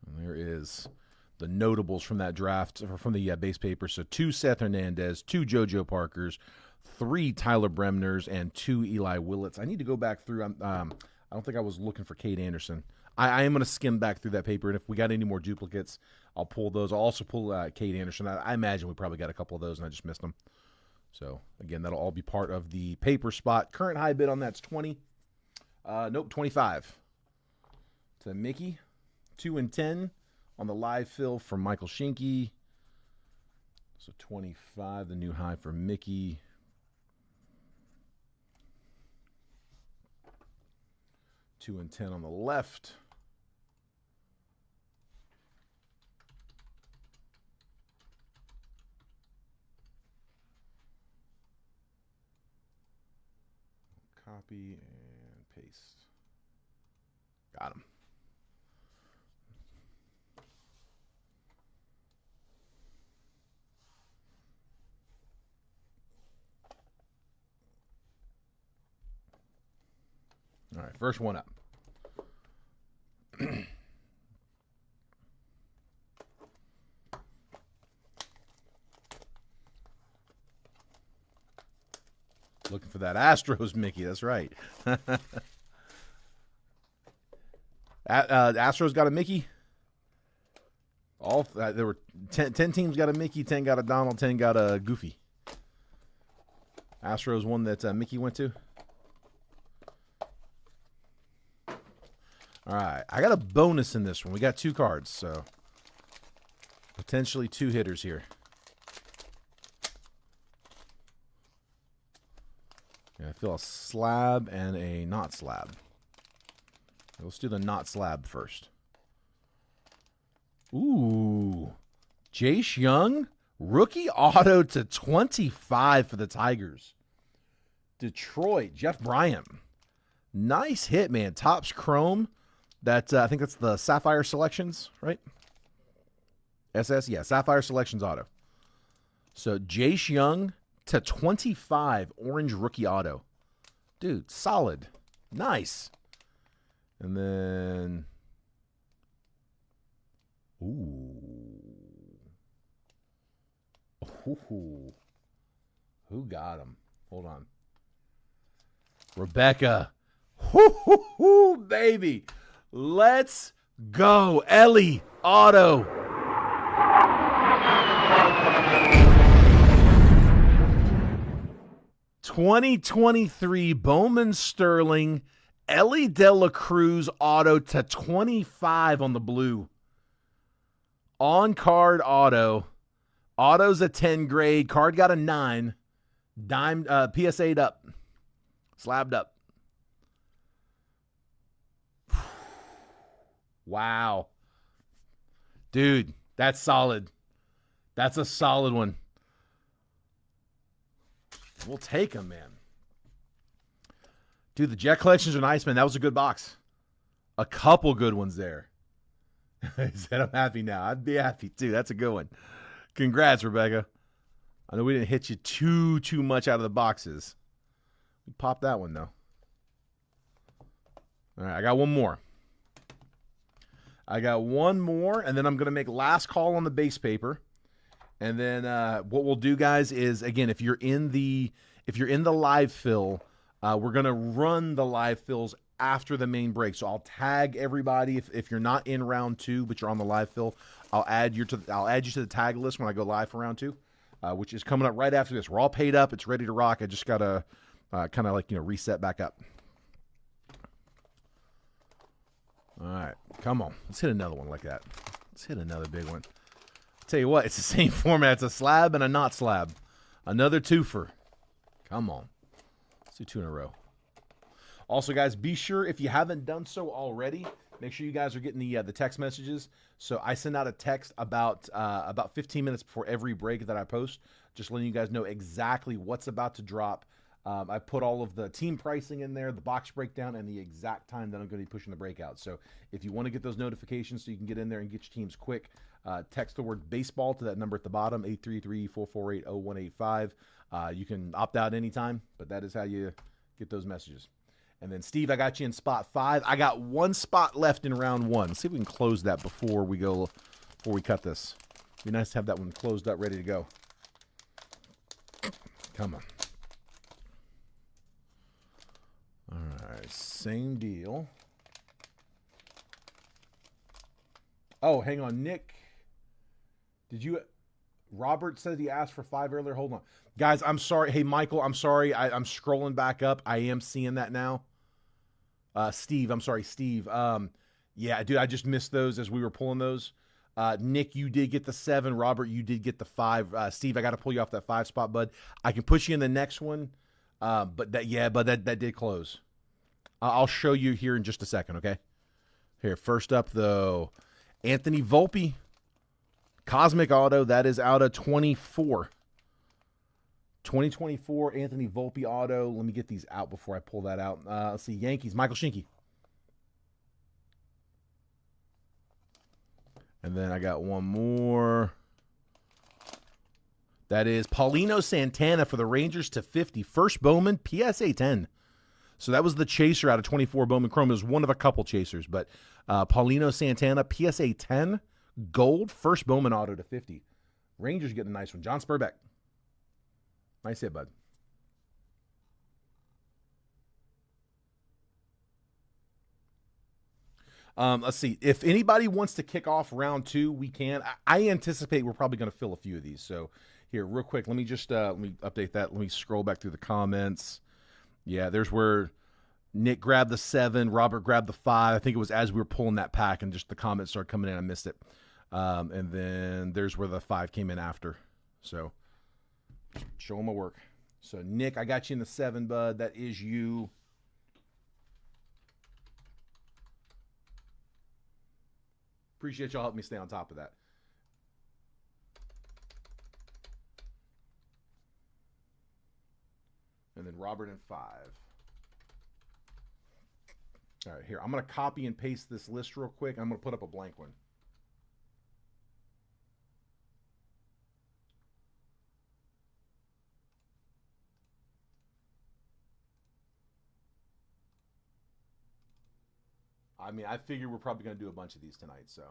And there is the notables from that draft, from the base paper. So 2 Seth Hernandez, 2 JoJo Parkers, 3 Tyler Bremners, and 2 Eli Willets. I need to go back through. I don't think I was looking for Cade Anderson. I am going to skim back through that paper, and if we got any more duplicates, I'll pull those. I'll also pull Cade Anderson. I imagine we probably got a couple of those, and I just missed them. So, again, that'll all be part of the paper spot. Current high bid on that's 20. Nope, 25. To Mickey, 2 and 10 on the live fill from Michael Shinky. So 25, the new high for Mickey. Two and 10 on the left. Copy and paste. Got him. All right, first one up. Looking for that Astros Mickey. That's right. Astros got a Mickey. All there were 10 teams got a Mickey, 10 got a Donald, 10 got a Goofy. Astros one that Mickey went to. All right, I got a bonus in this one. We got 2 cards, so potentially 2 hitters here. Yeah, I feel a slab and a not slab. Let's do the not slab first. Ooh, Jace Young, rookie auto to 25 for the Tigers. Detroit, Jeff Bryant. Nice hit, man. Topps Chrome. That I think that's the Sapphire Selections, right? SS, yeah, Sapphire Selections auto. So Jace Young to 25, orange rookie auto. Dude, solid. Nice. And then, ooh. Who got him? Hold on. Rebecca. Baby. Let's go. Ellie, auto. '23 Bowman Sterling, Ellie De La Cruz auto to 25 on the blue. On card auto. Auto's a 10 grade. Card got a 9. Dime PSA'd up. Slabbed up. Wow. Dude, that's solid. That's a solid one. We'll take them, man. Dude, the Jet collections are nice, man. That was a good box. A couple good ones there. He said, I'm happy now. I'd be happy, too. That's a good one. Congrats, Rebecca. I know we didn't hit you too much out of the boxes. We popped that one, though. All right, I got one more. And then I'm going to make last call on the base paper. And then what we'll do, guys, is, again, if you're in the live fill, we're going to run the live fills after the main break. So I'll tag everybody. If you're not in round 2, but you're on the live fill, I'll add you to the tag list when I go live for round 2, which is coming up right after this. We're all paid up. It's ready to rock. I just got to kind of reset back up. All right, come on. Let's hit another one like that. Let's hit another big one. Tell you what, it's the same format. It's a slab and a not slab. Another twofer. Come on. Let's do 2 in a row. Also, guys, be sure, if you haven't done so already, make sure you guys are getting the text messages. So I send out a text about 15 minutes before every break that I post, just letting you guys know exactly what's about to drop. I put all of the team pricing in there, the box breakdown, and the exact time that I'm going to be pushing the breakout. So if you want to get those notifications so you can get in there and get your teams quick, text the word baseball to that number at the bottom, 833-448-0185. You can opt out anytime, but that is how you get those messages. And then, Steve, I got you in spot 5. I got 1 spot left in round 1. Let's see if we can close that before we cut this. It'd be nice to have that one closed up, ready to go. Come on. All right, same deal. Oh, hang on, Nick. Robert said he asked for 5 earlier. Hold on. Guys, I'm sorry. Hey, Michael, I'm sorry. I'm scrolling back up. I am seeing that now. Steve, I'm sorry, Steve. Yeah, dude, I just missed those as we were pulling those. Nick, you did get the 7. Robert, you did get the 5. Steve, I got to pull you off that 5 spot, bud. I can put you in the next one, but that did close. I'll show you here in just a second, okay? Here, first up, though, Anthony Volpe. Cosmic Auto, that is out of 24. 2024 Anthony Volpe Auto. Let me get these out before I pull that out. Let's see, Yankees, Michael Shinky. And then I got one more. That is Paulino Santana for the Rangers to 50. First Bowman, PSA 10. So that was the chaser out of 24 Bowman Chrome. It was one of a couple chasers, but Paulino Santana, PSA 10, gold, first Bowman auto to 50. Rangers getting a nice one. John Spurbeck. Nice hit, bud. Let's see. If anybody wants to kick off round 2, we can. I anticipate we're probably going to fill a few of these. So here, real quick, let me just let me update that. Let me scroll back through the comments. Yeah, there's where Nick grabbed the 7, Robert grabbed the 5. I think it was as we were pulling that pack and just the comments started coming in. I missed it. And then there's where the 5 came in after. So show them my work. So Nick, I got you in the 7, bud. That is you. Appreciate y'all helping me stay on top of that. And then Robert in 5. All right, here. I'm going to copy and paste this list real quick. I'm going to put up a blank one. I mean, I figure we're probably going to do a bunch of these tonight, so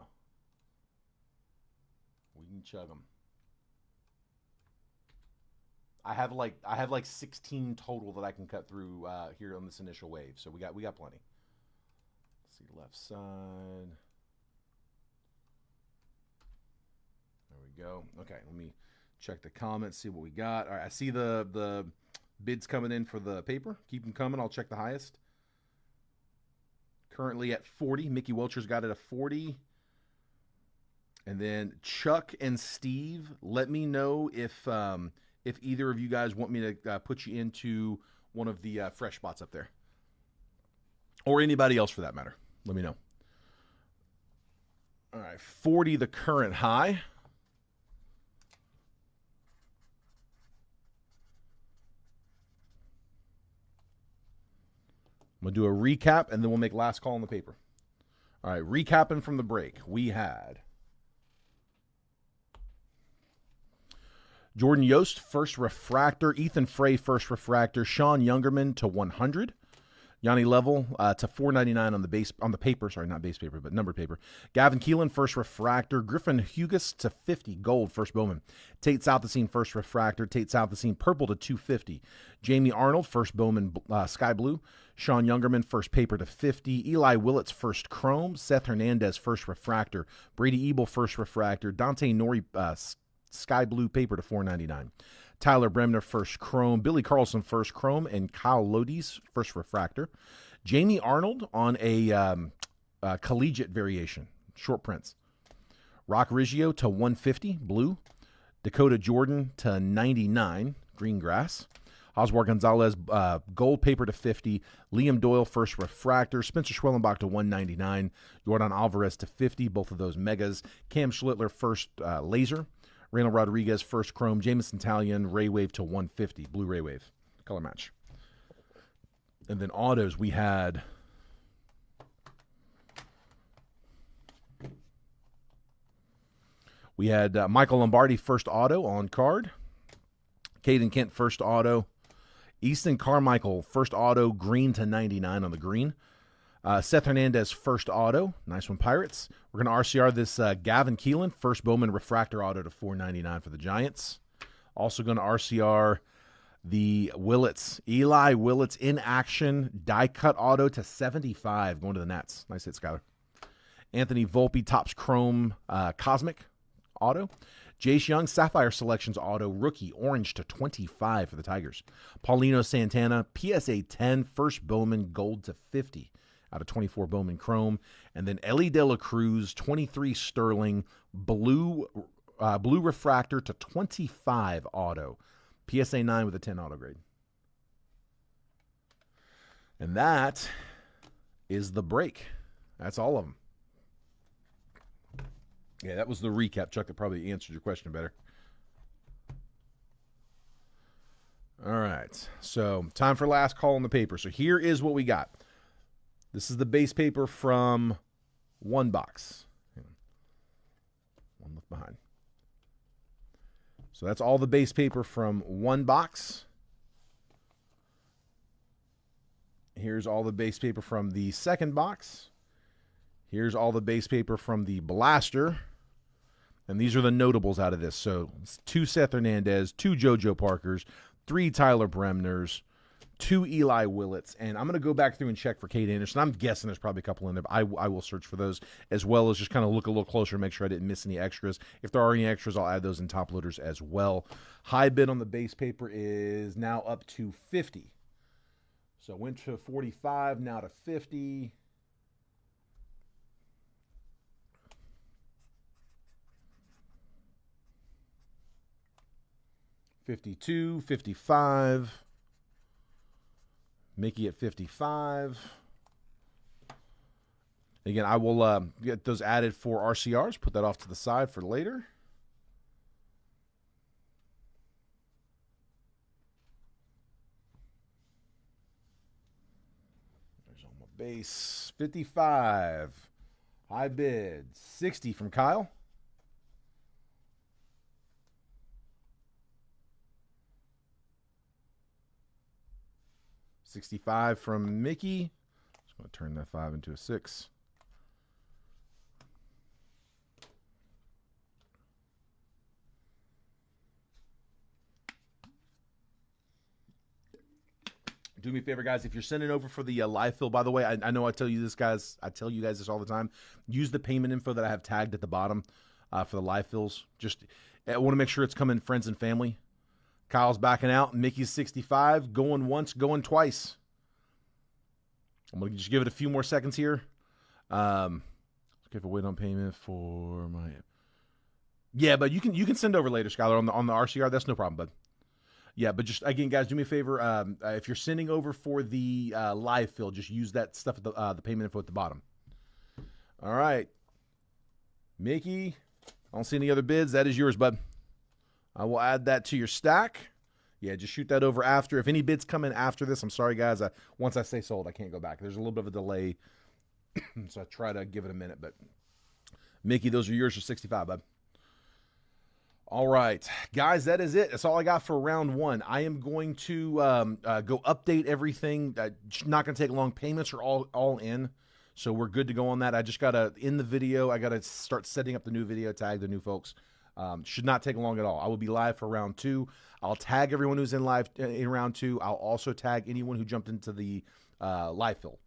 we can chug them. I have like 16 total that I can cut through here on this initial wave, so we got plenty. Let's see, left side. There we go. Okay, let me check the comments, see what we got. All right, I see the bids coming in for the paper. Keep them coming. I'll check the highest. Currently at 40. Mickey Welcher's got it at 40. And then Chuck and Steve, let me know if either of you guys want me to put you into one of the fresh spots up there. Or anybody else for that matter. Let me know. All right, 40 the current high. I'm going to do a recap, and then we'll make last call on the paper. All right, recapping from the break. We had Jordan Yost, first refractor. Ethan Frey, first refractor. Sean Youngerman to 100. Yanni Level to 499 on the paper. Sorry, not base paper, but numbered paper. Gavin Keelan, first refractor. Griffin Hughes to 50, gold, first Bowman. Tate Southasine, first refractor. Tate Southasine, purple to 250. Jamie Arnold, first Bowman, sky blue. Sean Youngerman, first paper to 50. Eli Willits, first chrome. Seth Hernandez, first refractor. Brady Ebel, first refractor. Dante Nori, sky blue paper to 499. Tyler Bremner, first chrome. Billy Carlson, first chrome. And Kyle Lodi's, first refractor. Jamie Arnold on a collegiate variation, short prints. Rock Riggio to 150, blue. Dakota Jordan to 99, green grass. Oswald Gonzalez, gold paper to 50. Liam Doyle, first refractor. Spencer Schwellenbach to 199. Jordan Alvarez to 50, both of those megas. Cam Schlittler, first laser. Reynold Rodriguez, first chrome. Jameson Talion, Ray Wave to 150. Blue Ray Wave. Color match. And then autos, we had Michael Lombardi, first auto on card. Caden Kent, first auto. Easton Carmichael, first auto, green to 99 on the green. Seth Hernandez, first auto. Nice one, Pirates. We're going to RCR this Gavin Keelan, first Bowman refractor auto to 499 for the Giants. Also going to RCR the Willits. Eli Willits in action, die cut auto to 75 going to the Nats. Nice hit, Skyler. Anthony Volpe, Topps Chrome Cosmic auto. Jace Young, Sapphire Selections auto, rookie, orange to 25 for the Tigers. Paulino Santana, PSA 10, first Bowman, gold to 50 out of 24 Bowman Chrome. And then Ellie De La Cruz, 23 Sterling, blue refractor to 25 auto. PSA 9 with a 10 auto grade. And that is the break. That's all of them. Yeah, that was the recap, Chuck. That probably answered your question better. All right, so time for last call on the paper. So here is what we got. This is the base paper from one box. One left behind. So that's all the base paper from one box. Here's all the base paper from the second box. Here's all the base paper from the blaster. And these are the notables out of this. So 2 Seth Hernandez, 2 JoJo Parkers, 3 Tyler Bremners, 2 Eli Willets. And I'm going to go back through and check for Kate Anderson. I'm guessing there's probably a couple in there, but I will search for those, as well as just kind of look a little closer and make sure I didn't miss any extras. If there are any extras, I'll add those in top loaders as well. High bid on the base paper is now up to 50. So went to 45, now to 50. $52, $55. Mickey at 55. Again, I will get those added for RCRs. Put that off to the side for later. There's on my base. 55. High bid. 60 from Kyle. 65 from Mickey. Just going to turn that 5 into a 6. Do me a favor, guys. If you're sending over for the live fill, by the way, I know I tell you this, guys. I tell you guys this all the time. Use the payment info that I have tagged at the bottom for the live fills. Just I want to make sure it's coming friends and family. Kyle's backing out. Mickey's 65. Going once, going twice. I'm going to just give it a few more seconds here. Give a wait on payment for my... Yeah, but you can send over later, Skylar, on the RCR. That's no problem, bud. Yeah, but just, again, guys, do me a favor. If you're sending over for the live fill, just use that stuff at the payment info at the bottom. All right. Mickey, I don't see any other bids. That is yours, bud. I will add that to your stack. Yeah, just shoot that over after. If any bids come in after this, I'm sorry, guys. Once I say sold, I can't go back. There's a little bit of a delay, so I try to give it a minute. But, Mickey, those are yours for 65, bud. All right, guys, that is it. That's all I got for round one. I am going to go update everything. Not going to take long. Payments are all in, so we're good to go on that. I just got to, in the video, I got to start setting up the new video, tag the new folks. Should not take long at all. I will be live for round 2. I'll tag everyone who's in live in round 2. I'll also tag anyone who jumped into the live fill.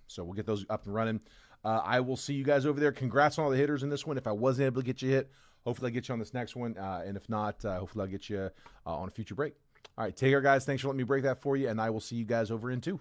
So we'll get those up and running. I will see you guys over there. Congrats on all the hitters in this one. If I wasn't able to get you hit, hopefully I'll get you on this next one. And if not, hopefully I'll get you on a future break. All right, take care, guys. Thanks for letting me break that for you. And I will see you guys over in 2.